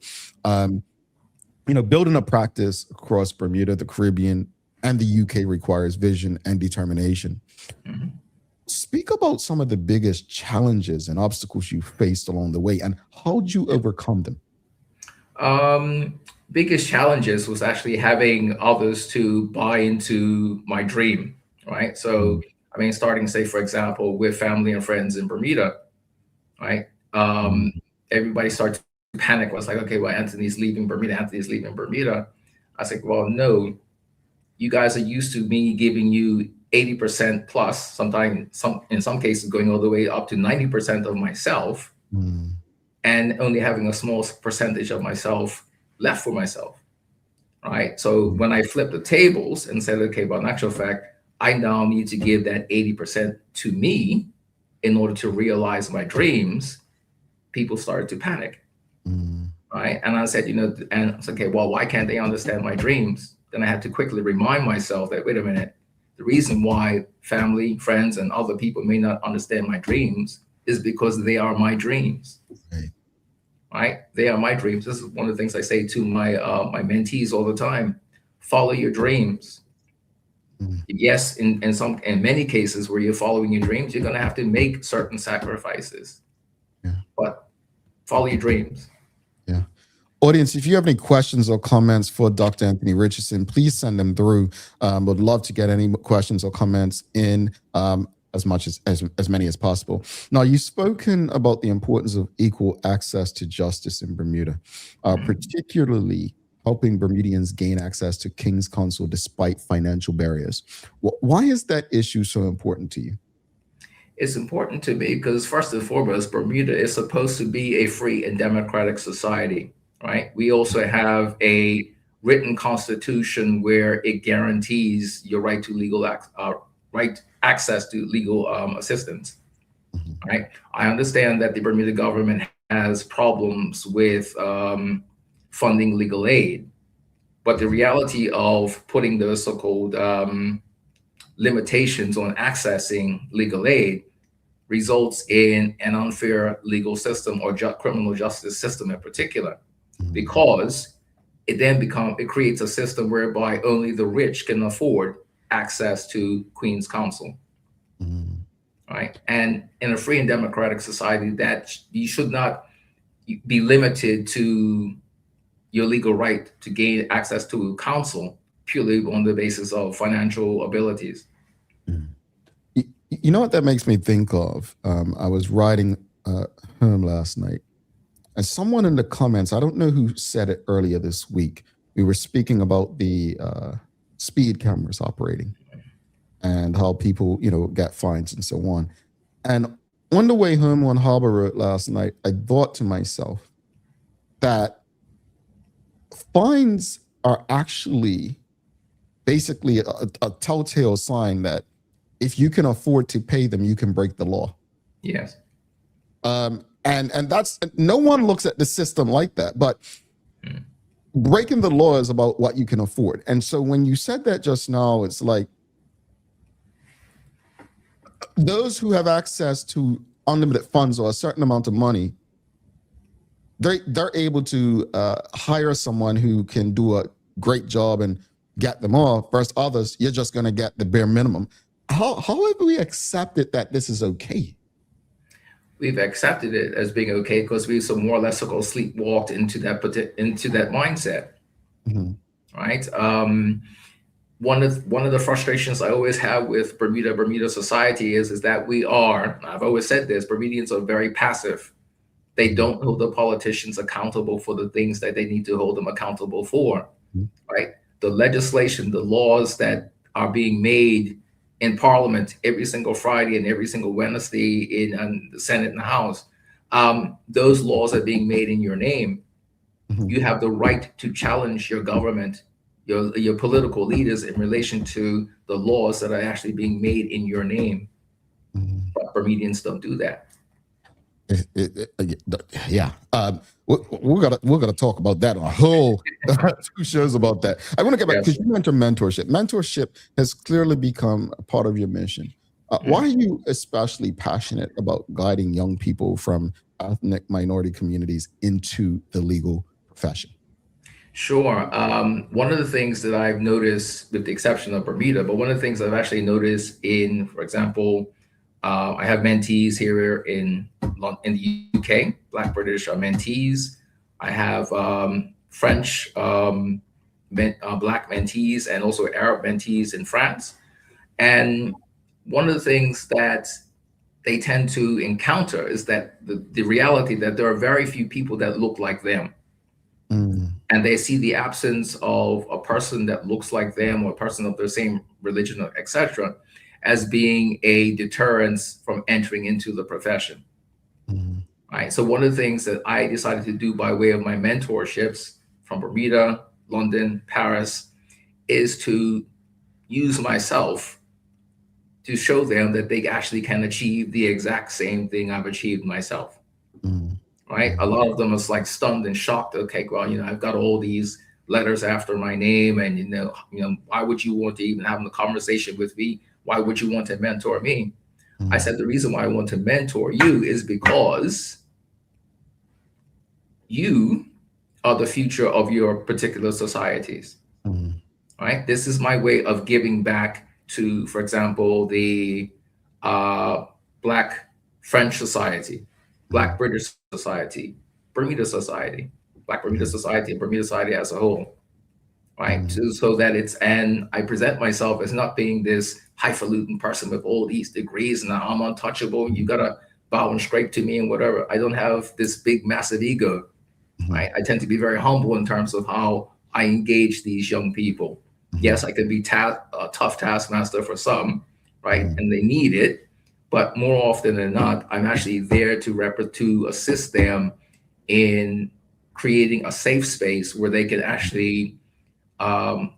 Speaker 2: Building a practice across Bermuda, the Caribbean, and the UK requires vision and determination. Speak about some of the biggest challenges and obstacles you faced along the way, and how did you overcome them?
Speaker 18: biggest challenges was actually having others to buy into my dream, right? So, I mean, starting, say, for example, with family and friends in Bermuda, right? Everybody started to panic. Was like, okay, well, Anthony's leaving Bermuda. Anthony's leaving Bermuda. I was like, well, no, you guys are used to me giving you 80% plus, sometimes in some cases going all the way up to 90% of myself, and only having a small percentage of myself left for myself, right? So when I flipped the tables and said, okay, well, in actual fact, I now need to give that 80% to me in order to realize my dreams, people started to panic, right? And I said, and it's okay, well, why can't they understand my dreams? Then I had to quickly remind myself that, wait a minute, the reason why family, friends, and other people may not understand my dreams is because they are my dreams. Right? They are my dreams. This is one of the things I say to my my mentees all the time. Follow your dreams. Yes, in many cases where you're following your dreams, you're going to have to make certain sacrifices. But follow your dreams.
Speaker 2: Yeah. Audience, if you have any questions or comments for Dr. Anthony Richardson, please send them through. Would love to get any questions or comments in as many as possible. Now, you've spoken about the importance of equal access to justice in Bermuda, particularly helping Bermudians gain access to King's Counsel despite financial barriers. Why is that issue so important to you?
Speaker 18: It's important to me because, first and foremost, Bermuda is supposed to be a free and democratic society, right? We also have a written constitution where it guarantees your right to legal access to legal assistance, right? I understand that the Bermuda government has problems with funding legal aid, but the reality of putting the so-called limitations on accessing legal aid results in an unfair legal system or criminal justice system in particular, because it then it creates a system whereby only the rich can afford access to Queen's Counsel, right? And in a free and democratic society, that you should not be limited to your legal right to gain access to counsel purely on the basis of financial abilities.
Speaker 2: You know what that makes me think of? I was riding home last night, and someone in the comments, I don't know who said it earlier this week, we were speaking about the speed cameras operating and how people, get fines and so on. And on the way home on Harbor Road last night, I thought to myself that fines are actually basically a telltale sign that if you can afford to pay them, you can break the law.
Speaker 18: Yes.
Speaker 2: And that's, no one looks at the system like that, but breaking the law is about what you can afford. And so when you said that just now, it's like those who have access to unlimited funds or a certain amount of money, they're able to hire someone who can do a great job and get them off, versus others, you're just going to get the bare minimum. How have we accepted that this is okay?
Speaker 18: We've accepted it as being okay because we've so more or less sleepwalked into that mindset, right? One of the frustrations I always have with Bermuda society is that I've always said this, Bermudians are very passive. They don't hold the politicians accountable for the things that they need to hold them accountable for, right? The legislation, the laws that are being made in Parliament every single Friday and every single Wednesday in the Senate and the House, those laws are being made in your name. You have the right to challenge your government, your political leaders in relation to the laws that are actually being made in your name. But Bermudians don't do that.
Speaker 2: Yeah, we're gonna talk about that on a whole 2 shows about that. I want to get back because you mentioned mentorship. Mentorship has clearly become a part of your mission. Why are you especially passionate about guiding young people from ethnic minority communities into the legal profession?
Speaker 18: Sure. One of the things that I've noticed, with the exception of Bermuda, but one of the things I've actually noticed in, for example, I have mentees here in the UK, Black British mentees. I have French Black mentees and also Arab mentees in France. And one of the things that they tend to encounter is that the reality that there are very few people that look like them. And they see the absence of a person that looks like them or a person of their same religion, etc., as being a deterrence from entering into the profession. Right. So one of the things that I decided to do by way of my mentorships from Bermuda, London, Paris, is to use myself to show them that they actually can achieve the exact same thing I've achieved myself. Right. A lot of them was like stunned and shocked. Okay, well, I've got all these letters after my name, and why would you want to even have a conversation with me? Why would you want to mentor me? I said, the reason why I want to mentor you is because you are the future of your particular societies. Right. This is my way of giving back to, for example, the Black French society, Black British society, Bermuda society, Black Bermuda society, and Bermuda society as a whole. Right. So that and I present myself as not being this highfalutin person with all these degrees and I'm untouchable. You got to bow and scrape to me and whatever. I don't have this big, massive ego. Right. I tend to be very humble in terms of how I engage these young people. Yes, I could be a tough taskmaster for some, right? And they need it. But more often than not, I'm actually there to assist them in creating a safe space where they can actually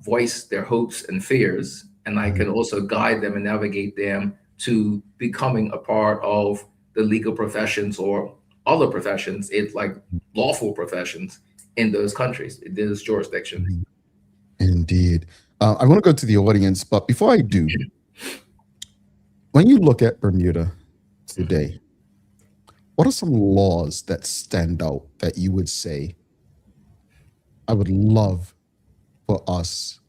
Speaker 18: voice their hopes and fears. And I can also guide them and navigate them to becoming a part of the legal professions or other professions, it's like lawful professions in those countries, in those jurisdictions.
Speaker 2: Indeed. I want to go to the audience, but before I do, when you look at Bermuda today, what are some laws that stand out that you would say, I would love for us,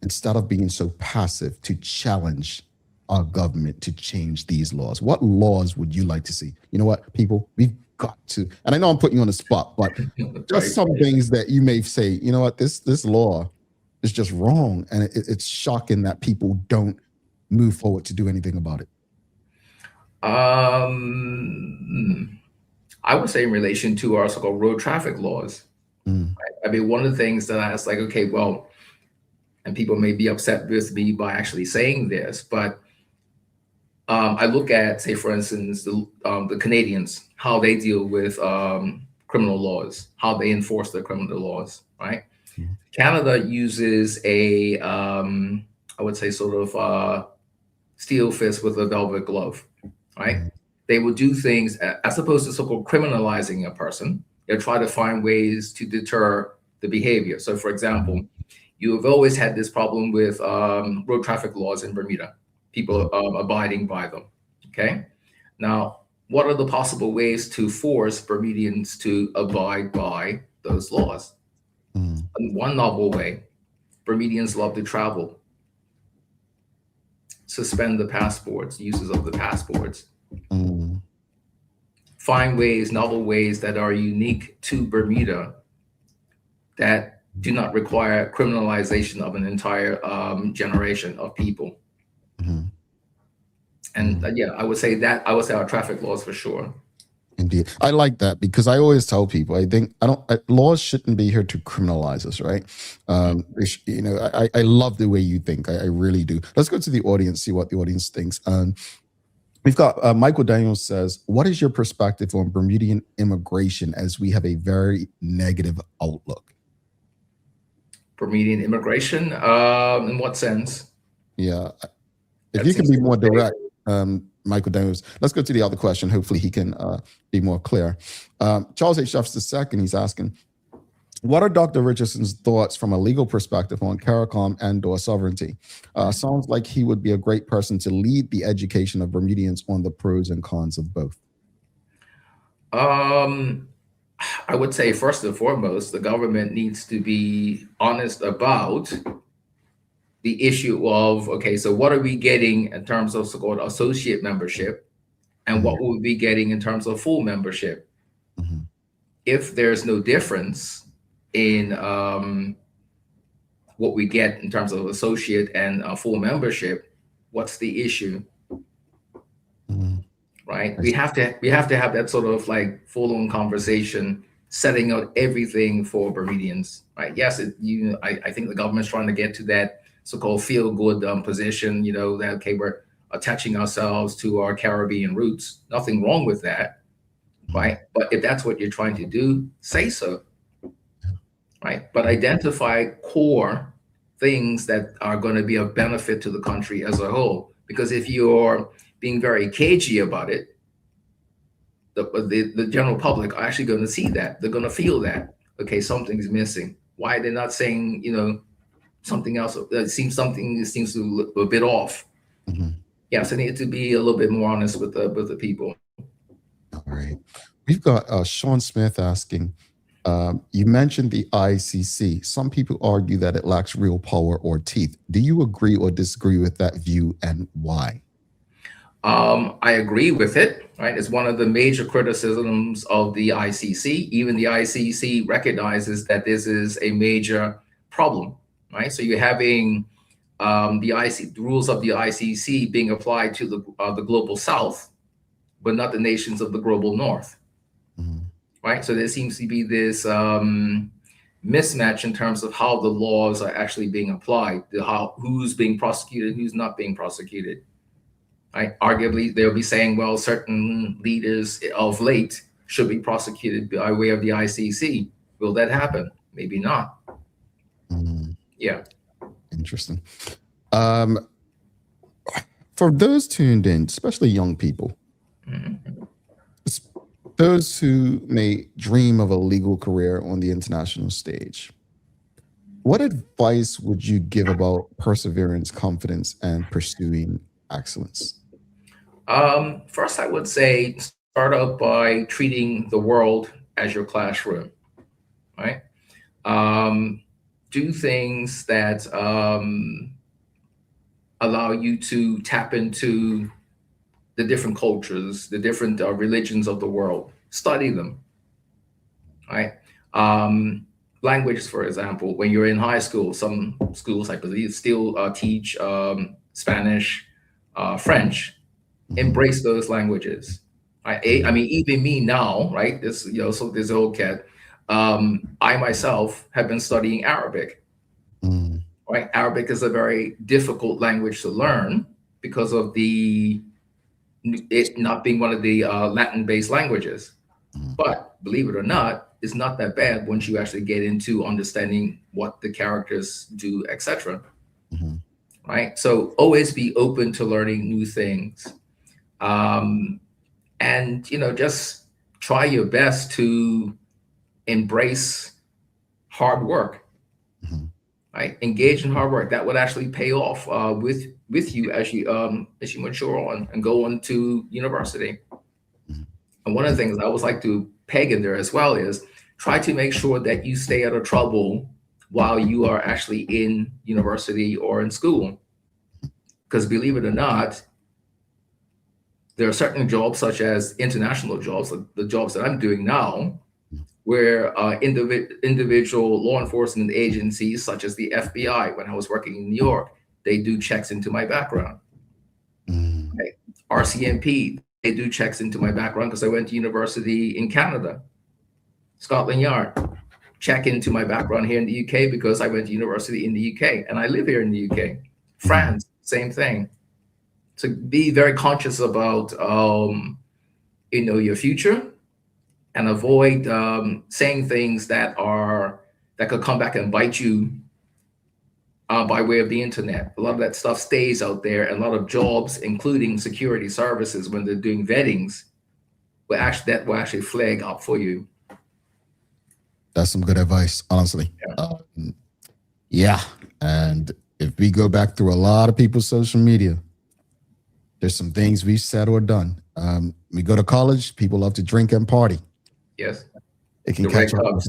Speaker 2: instead of being so passive, to challenge our government to change these laws? What laws would you like to see? You know what, people, we've got to, and I know I'm putting you on the spot, but just some things that you may say, you know what, this law is just wrong. And it's shocking that people don't move forward to do anything about it.
Speaker 18: I would say in relation to our so-called road traffic laws. Right? I mean, one of the things that I was like, okay, well, and people may be upset with me by actually saying this, but I look at, say, for instance, the Canadians, how they deal with criminal laws, how they enforce their criminal laws, right? Canada uses a, I would say, sort of steel fist with a velvet glove, right? They will do things, as opposed to so-called criminalizing a person, they'll try to find ways to deter the behavior. So, for example, you have always had this problem with road traffic laws in Bermuda, people abiding by them, okay? Now, what are the possible ways to force Bermudians to abide by those laws? In one novel way, Bermudians love to travel. Suspend the passports, uses of the passports. Find ways, novel ways that are unique to Bermuda that do not require criminalization of an entire generation of people. And yeah, I would say our traffic laws for sure.
Speaker 2: Indeed. I like that because I always tell people, laws shouldn't be here to criminalize us, right? I love the way you think. I really do. Let's go to the audience, see what the audience thinks. We've got Michael Daniels says, what is your perspective on Bermudian immigration as we have a very negative outlook?
Speaker 18: Bermudian immigration? In what sense?
Speaker 2: Yeah. If you can be more direct, Michael Daniels. Let's go to the other question. Hopefully he can be more clear. Charles H. Jeffs II, he's asking, what are Dr. Richardson's thoughts from a legal perspective on CARICOM and/or sovereignty? Sounds like he would be a great person to lead the education of Bermudians on the pros and cons of both.
Speaker 18: I would say first and foremost, the government needs to be honest about the issue of, okay, so what are we getting in terms of so-called associate membership and what will we be getting in terms of full membership? If there's no difference, in what we get in terms of associate and full membership, what's the issue? Right? We have to have that sort of like full-on conversation, setting out everything for Bermudians. Right? Yes, I think the government's trying to get to that so-called feel-good position. You know, that okay, we're attaching ourselves to our Caribbean roots. Nothing wrong with that, right? But if that's what you're trying to do, say so. Right? But identify core things that are going to be of benefit to the country as a whole. Because if you're being very cagey about it, the general public are actually going to see that. They're going to feel that, okay, something's missing. Why are they not saying, you know, something else? It seems to look a bit off. Yes, I need to be a little bit more honest with the people.
Speaker 2: All right. We've got Sean Smith asking, you mentioned the ICC. Some people argue that it lacks real power or teeth. Do you agree or disagree with that view, and why?
Speaker 18: I agree with it, right? It's one of the major criticisms of the ICC. Even the ICC recognizes that this is a major problem, right? So you're having the rules of the ICC being applied to the global South, but not the nations of the global North, right? So there seems to be this mismatch in terms of how the laws are actually being applied, who's being prosecuted, who's not being prosecuted. Right? Arguably, they'll be saying, well, certain leaders of late should be prosecuted by way of the ICC. Will that happen? Maybe not. Yeah.
Speaker 2: Interesting. For those tuned in, especially young people, those who may dream of a legal career on the international stage, what advice would you give about perseverance, confidence, and pursuing excellence?
Speaker 18: First, I would say start out by treating the world as your classroom, right? Do things that allow you to tap into the different cultures, the different religions of the world. Study them, right? Languages, for example, when you're in high school, some schools, I believe, still teach Spanish, French. Embrace those languages. I mean, even me now, right? This, you know, so this old cat. I myself have been studying Arabic. Right? Arabic is a very difficult language to learn because of it not being one of the Latin-based languages. But believe it or not, it's not that bad once you actually get into understanding what the characters do, etc. Right? So always be open to learning new things. And, you know, just try your best to embrace hard work, right? Engage in hard work. That would actually pay off with you as you mature on and go on to university. And one of the things I always like to peg in there as well is try to make sure that you stay out of trouble while you are actually in university or in school. Because believe it or not, there are certain jobs, such as international jobs, like the jobs that I'm doing now, where individual law enforcement agencies, such as the FBI, when I was working in New York, they do checks into my background. Right? RCMP, they do checks into my background because I went to university in Canada. Scotland Yard, check into my background here in the UK because I went to university in the UK and I live here in the UK. France, same thing. So be very conscious about, you know, your future, and avoid saying things that could come back and bite you by way of the internet. A lot of that stuff stays out there, and a lot of jobs, including security services, when they're doing vettings, will actually flag up for you.
Speaker 2: That's some good advice, honestly. Yeah. And if we go back through a lot of people's social media, there's some things we've said or done. We go to college, people love to drink and party.
Speaker 18: Yes.
Speaker 2: It can catch up.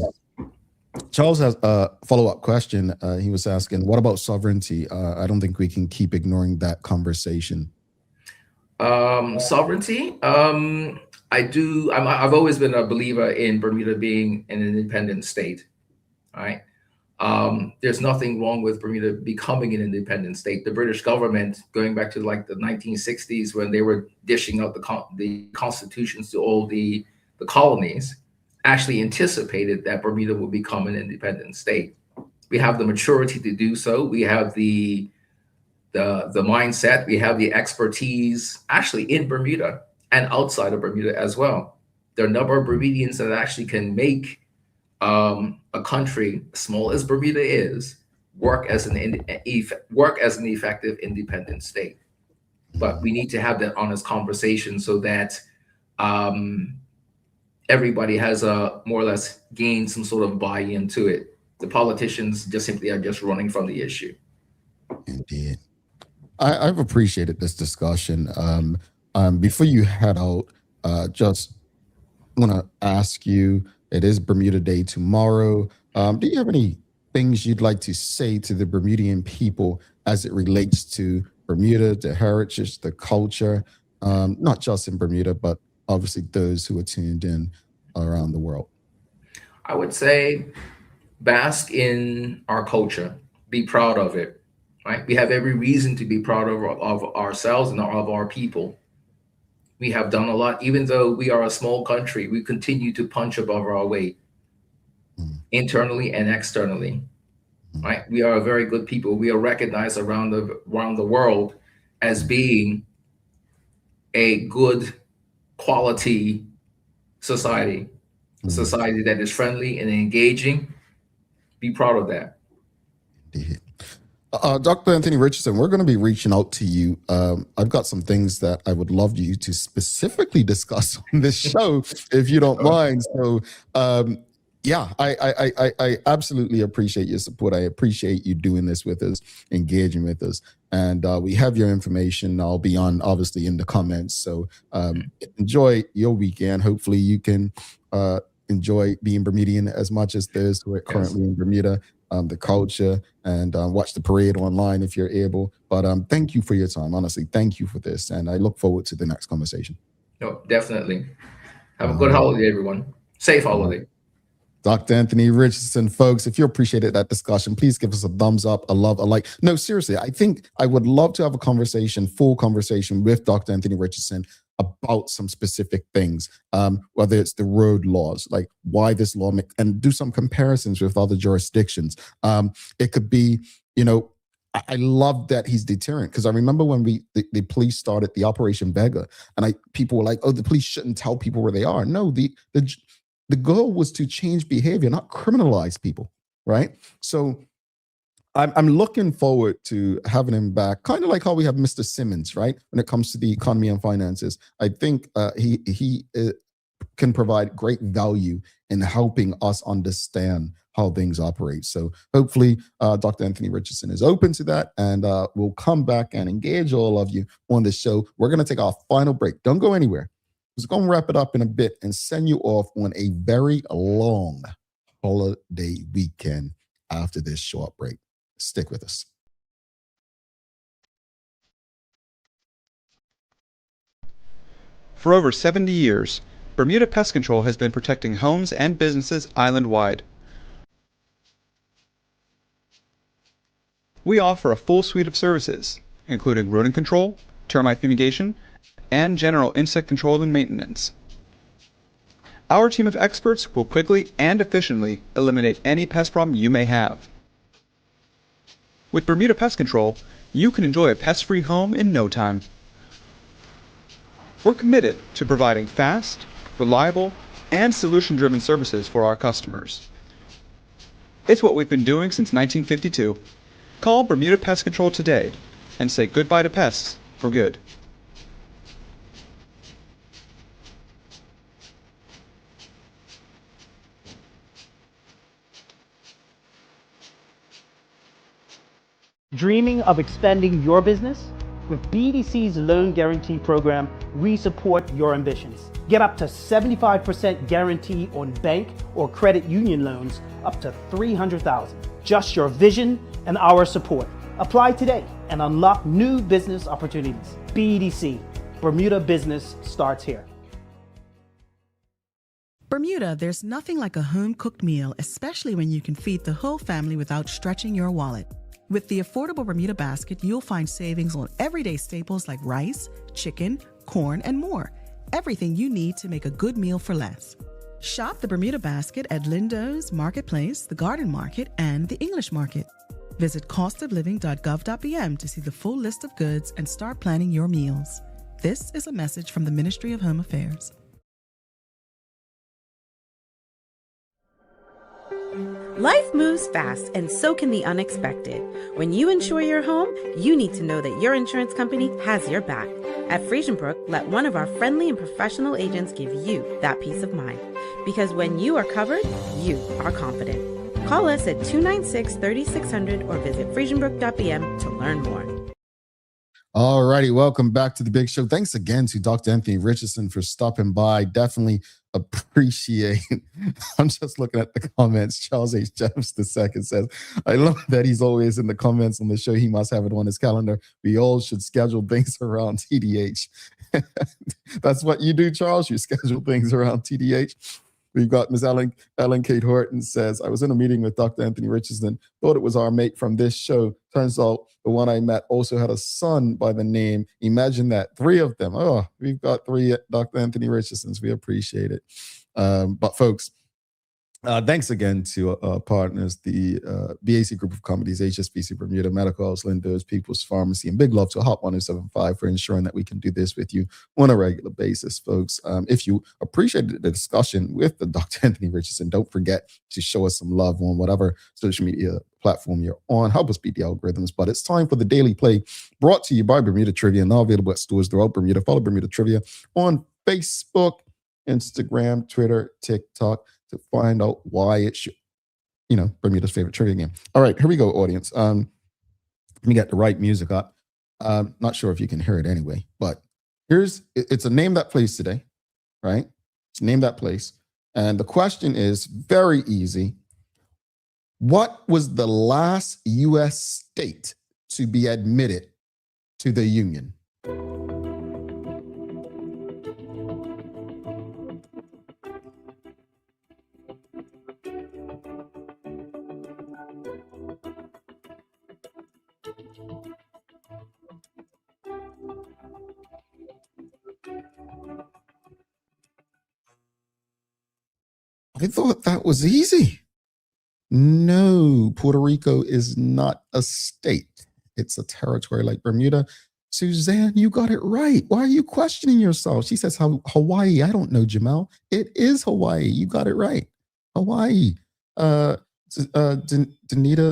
Speaker 2: Charles has a follow-up question. He was asking, what about sovereignty? I don't think we can keep ignoring that conversation.
Speaker 18: Sovereignty? I've always been a believer in Bermuda being an independent state. right? There's nothing wrong with Bermuda becoming an independent state. The British government, going back to like the 1960s, when they were dishing out the constitutions to all the colonies, actually anticipated that Bermuda would become an independent state. We have the maturity to do so. We have the mindset. We have the expertise actually in Bermuda and outside of Bermuda as well. There are a number of Bermudians that actually can make a country, small as Bermuda is, work as an effective independent state. But we need to have that honest conversation so that everybody has more or less gained some sort of buy-in to it. The politicians just simply are just running from the issue.
Speaker 2: Indeed. I've appreciated this discussion. Before you head out, just want to ask you, it is Bermuda Day tomorrow. Do you have any things you'd like to say to the Bermudian people as it relates to Bermuda, the heritage, the culture, not just in Bermuda, but obviously those who are tuned in around the world?
Speaker 18: I would say bask in our culture, be proud of it, right? We have every reason to be proud of ourselves and of our people. We have done a lot. Even though we are a small country, we continue to punch above our weight, internally and externally, right? We are a very good people. We are recognized around the world as being a good quality society, a society that is friendly and engaging. Be proud of that.
Speaker 2: Indeed. Dr. Anthony Richardson, we're going to be reaching out to you. I've got some things that I would love you to specifically discuss on this show, if you don't mind. So, yeah, I absolutely appreciate your support. I appreciate you doing this with us, engaging with us. And we have your information. I'll be on, obviously, in the comments. So enjoy your weekend. Hopefully you can enjoy being Bermudian as much as those who are currently in Bermuda, the culture, and watch the parade online if you're able. But thank you for your time. Honestly, thank you for this. And I look forward to the next conversation.
Speaker 18: No, definitely. Have a good holiday, everyone. Safe holiday.
Speaker 2: Dr. Anthony Richardson, folks, if you appreciated that discussion, please give us a thumbs up, a love, a like. No, seriously, I think I would love to have a conversation, full conversation with Dr. Anthony Richardson about some specific things, whether it's the road laws, like why this law, and do some comparisons with other jurisdictions. It could be, I love that he's deterrent, because I remember when the police started the Operation Beggar, and people were like, oh, the police shouldn't tell people where they are. No, the goal was to change behavior, not criminalize people, right? So I'm looking forward to having him back, kind of like how we have Mr. Simmons, right? When it comes to the economy and finances, I think he can provide great value in helping us understand how things operate. So hopefully Dr. Anthony Richardson is open to that, and we'll come back and engage all of you on the show. We're going to take our final break. Don't go anywhere. We're going to wrap it up in a bit and send you off on a very long holiday weekend after this short break. Stick with us.
Speaker 19: For over 70 years, Bermuda Pest Control has been protecting homes and businesses island-wide. We offer a full suite of services, including rodent control, termite fumigation, and general insect control and maintenance. Our team of experts will quickly and efficiently eliminate any pest problem you may have. With Bermuda Pest Control, you can enjoy a pest-free home in no time. We're committed to providing fast, reliable, and solution-driven services for our customers. It's what we've been doing since 1952. Call Bermuda Pest Control today and say goodbye to pests for good.
Speaker 20: Dreaming of expanding your business? With BDC's Loan Guarantee Program, we support your ambitions. Get up to 75% guarantee on bank or credit union loans up to $300,000. Just your vision and our support. Apply today and unlock new business opportunities. BDC, Bermuda Business starts here.
Speaker 21: Bermuda, there's nothing like a home-cooked meal, especially when you can feed the whole family without stretching your wallet. With the affordable Bermuda basket, you'll find savings on everyday staples like rice, chicken, corn, and more. Everything you need to make a good meal for less. Shop the Bermuda basket at Lindo's, Marketplace, the Garden Market, and the English Market. Visit costofliving.gov.bm to see the full list of goods and start planning your meals. This is a message from the Ministry of Home Affairs.
Speaker 22: Life moves fast, and so can the unexpected. When you insure your home, you need to know that your insurance company has your back. At Friesenbrook, let one of our friendly and professional agents give you that peace of mind. Because when you are covered, you are confident. Call us at 296-3600 or visit friesenbrook.bm to learn more.
Speaker 2: All righty, welcome back to the big show. Thanks again to Dr. Anthony Richardson for stopping by. Definitely appreciate. I'm just looking at the comments. Charles H. Jeffs II says, I love that he's always in the comments on the show. He must have it on his calendar. We all should schedule things around TDH. That's what you do, Charles. You schedule things around TDH. We've got Ms. Ellen Kate Horton says, I was in a meeting with Dr. Anthony Richardson, thought it was our mate from this show. Turns out the one I met also had a son by the name. Imagine that. 3 of them. Oh, we've got 3 Dr. Anthony Richardsons. We appreciate it. But folks, thanks again to our partners, the BAC Group of Companies, HSBC Bermuda, Medical House, Lindo's, People's Pharmacy, and big love to Hot 1075 for ensuring that we can do this with you on a regular basis, folks. If you appreciated the discussion with the Dr. Anthony Richardson, don't forget to show us some love on whatever social media platform you're on. Help us beat the algorithms. But it's time for the Daily Play, brought to you by Bermuda Trivia, now available at stores throughout Bermuda. Follow Bermuda Trivia on Facebook, Instagram, Twitter, TikTok, to find out why it's, Bermuda's favorite trivia game. All right, here we go, audience. Let me get the right music up. Not sure if you can hear it anyway, but it's a name that place today, right? It's name that place. And the question is very easy. What was the last U.S. state to be admitted to the Union? I thought that was easy. No, Puerto Rico is not a state. It's a territory like Bermuda. Suzanne, you got it right. Why are you questioning yourself? She says, Hawaii. I don't know, Jamal. It is Hawaii. You got it right. Hawaii. Danita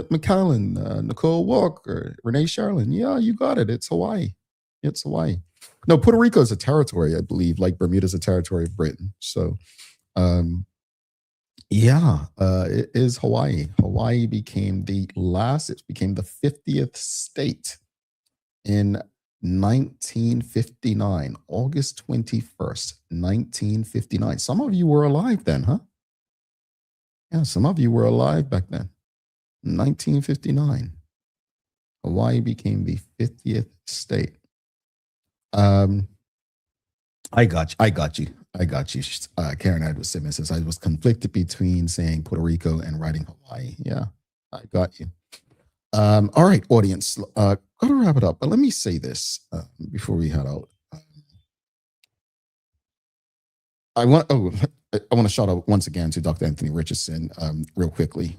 Speaker 2: McCallan, Nicole Walker, Renee Charlin. Yeah, you got it. It's Hawaii. It's Hawaii. No, Puerto Rico is a territory, I believe, like Bermuda is a territory of Britain. So, it is Hawaii. Hawaii became it became the 50th state in 1959, August 21st, 1959. Some of you were alive then, huh? Yeah, some of you were alive back then. 1959. Hawaii became the 50th state. I got you. Karen Edwards Simmons says, I was conflicted between saying Puerto Rico and writing Hawaii. Yeah, I got you. All right, audience, gotta wrap it up. But let me say this before we head out. I want to shout out once again to Dr. Anthony Richardson real quickly.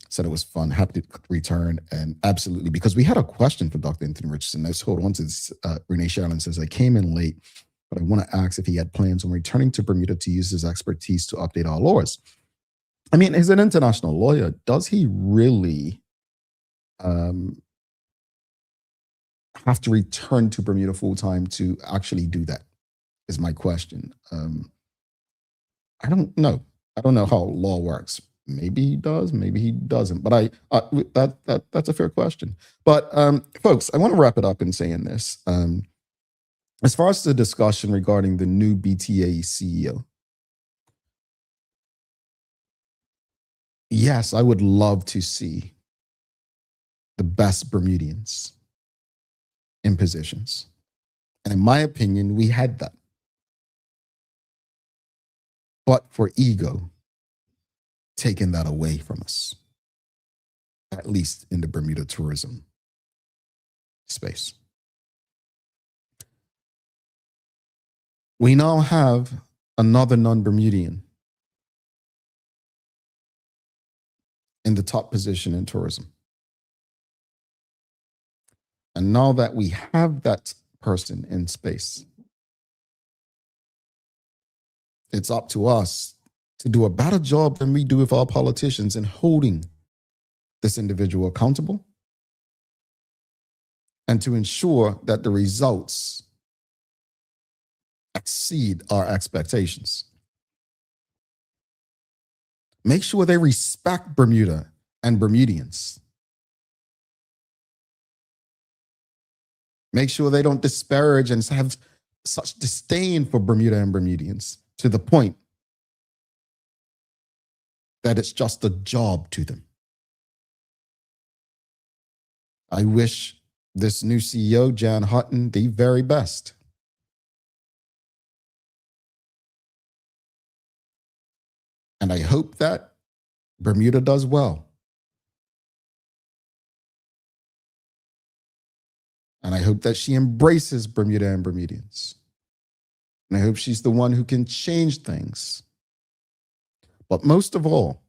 Speaker 2: Said it was fun. Happy to return. And absolutely, because we had a question for Dr. Anthony Richardson. Let's hold on to this. Renee Shalin says, I came in late, but I want to ask if he had plans on returning to Bermuda to use his expertise to update our laws. I mean, he's an international lawyer. Does he really have to return to Bermuda full time to actually do that? Is my question. I don't know. I don't know how law works. Maybe he does, maybe he doesn't. But that's a fair question. But folks, I want to wrap it up in saying this. As far as the discussion regarding the new BTA CEO, yes, I would love to see the best Bermudians in positions. And in my opinion, we had that. but for ego taking that away from us, at least in the Bermuda tourism space. We now have another non-Bermudian in the top position in tourism. And now that we have that person in space, it's up to us to do a better job than we do with our politicians in holding this individual accountable and to ensure that the results exceed our expectations. Make sure they respect Bermuda and Bermudians. Make sure they don't disparage and have such disdain for Bermuda and Bermudians to the point that it's just a job to them. I wish this new CEO, Jan Hutton, the very best. And I hope that Bermuda does well. And I hope that she embraces Bermuda and Bermudians. And I hope she's the one who can change things. But most of all,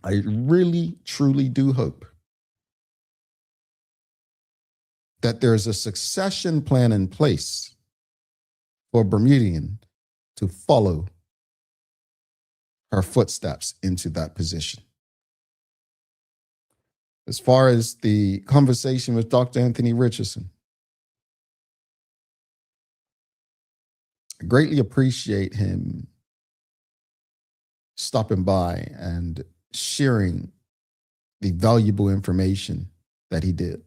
Speaker 2: I really, truly do hope that there's a succession plan in place for Bermudian to follow her footsteps into that position. As far as the conversation with Dr. Anthony Richardson, I greatly appreciate him stopping by and sharing the valuable information that he did.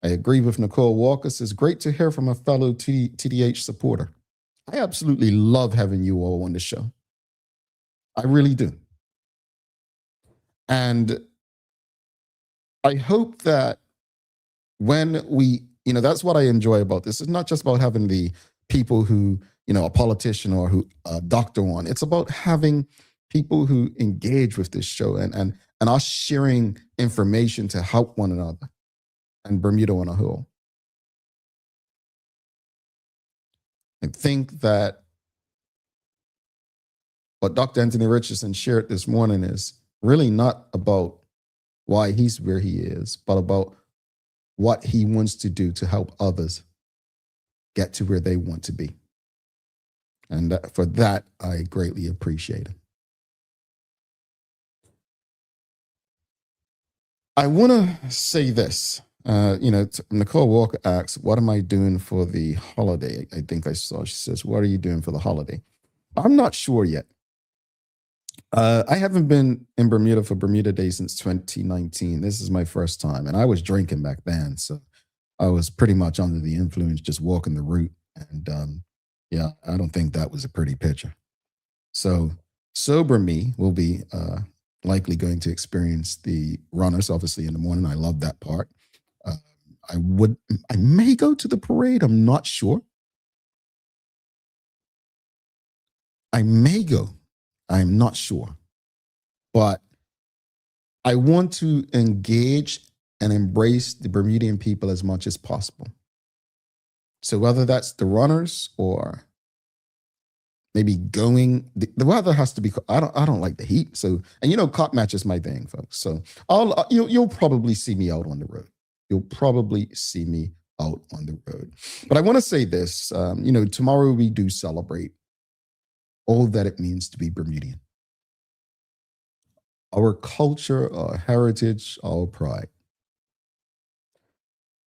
Speaker 2: I agree with Nicole Walker. It's great to hear from a fellow TDH supporter. I absolutely love having you all on the show. I really do. And I hope that when we, that's what I enjoy about this. It's not just about having the people who, a politician or who a doctor on. It's about having people who engage with this show and us sharing information to help one another and Bermuda on a whole. I think that what Dr. Anthony Richardson shared this morning is really not about why he's where he is, but about what he wants to do to help others get to where they want to be. And for that, I greatly appreciate it. I want to say this. Nicole Walker asks, what am I doing for the holiday? I think I saw, she says, what are you doing for the holiday? I'm not sure yet. I haven't been in Bermuda for Bermuda Day since 2019. This is my first time, and I was drinking back then, so I was pretty much under the influence, just walking the route. And I don't think that was a pretty picture. So sober me will be likely going to experience the runners, obviously in the morning. I love that part. I may go to the parade. I'm not sure. I may go. I'm not sure. But I want to engage and embrace the Bermudian people as much as possible. So whether that's the runners or maybe going, the weather has to be, I don't like the heat. So, and cop match is my thing, folks. So you'll probably see me out on the road. You'll probably see me out on the road. But I want to say this, tomorrow we do celebrate all that it means to be Bermudian. Our culture, our heritage, our pride.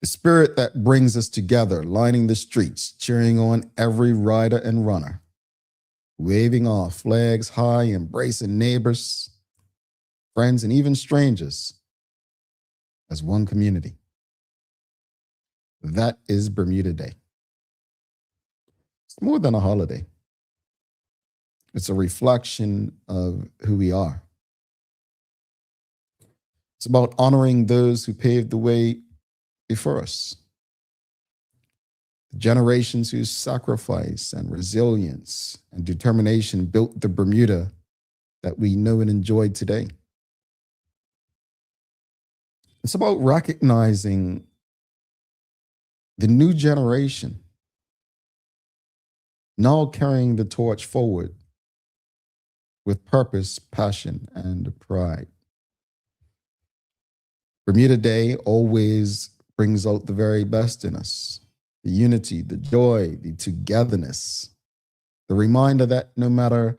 Speaker 2: The spirit that brings us together, lining the streets, cheering on every rider and runner, waving our flags high, embracing neighbors, friends, and even strangers as one community. That is Bermuda Day. It's more than a holiday. It's a reflection of who we are. It's about honoring those who paved the way before us. Generations whose sacrifice and resilience and determination built the Bermuda that we know and enjoy today. It's about recognizing the new generation now carrying the torch forward with purpose, passion, and pride. Bermuda Day always brings out the very best in us, the unity, the joy, the togetherness, the reminder that no matter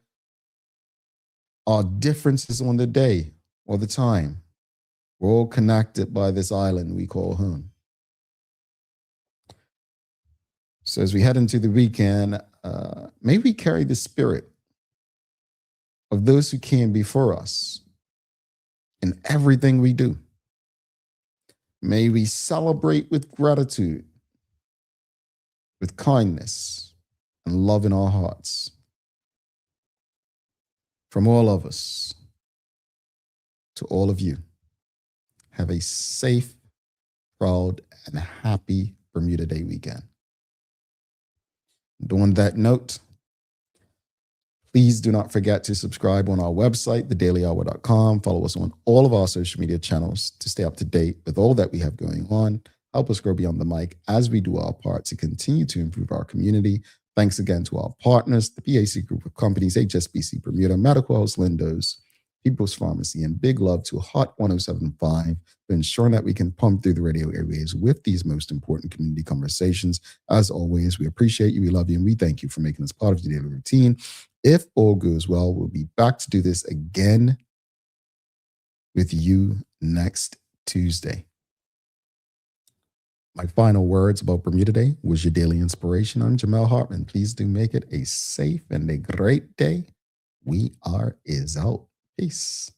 Speaker 2: our differences on the day or the time, we're all connected by this island we call home. So as we head into the weekend, may we carry the spirit of those who came before us in everything we do. May we celebrate with gratitude, with kindness and love in our hearts. From all of us to all of you, have a safe, proud, and happy Bermuda Day weekend. And on that note, please do not forget to subscribe on our website, thedailyhour.com. Follow us on all of our social media channels to stay up to date with all that we have going on. Help us grow beyond the mic as we do our part to continue to improve our community. Thanks again to our partners, the PAC Group of Companies, HSBC Bermuda, Medical House Lindos, People's Pharmacy, and big love to Hot 107.5 for ensuring that we can pump through the radio airwaves with these most important community conversations. As always, we appreciate you, we love you, and we thank you for making us part of your daily routine. If all goes well, we'll be back to do this again with you next Tuesday. My final words about Bermuda Day was your daily inspiration. I'm Jamel Hartman. Please do make it a safe and a great day. We are out. Peace.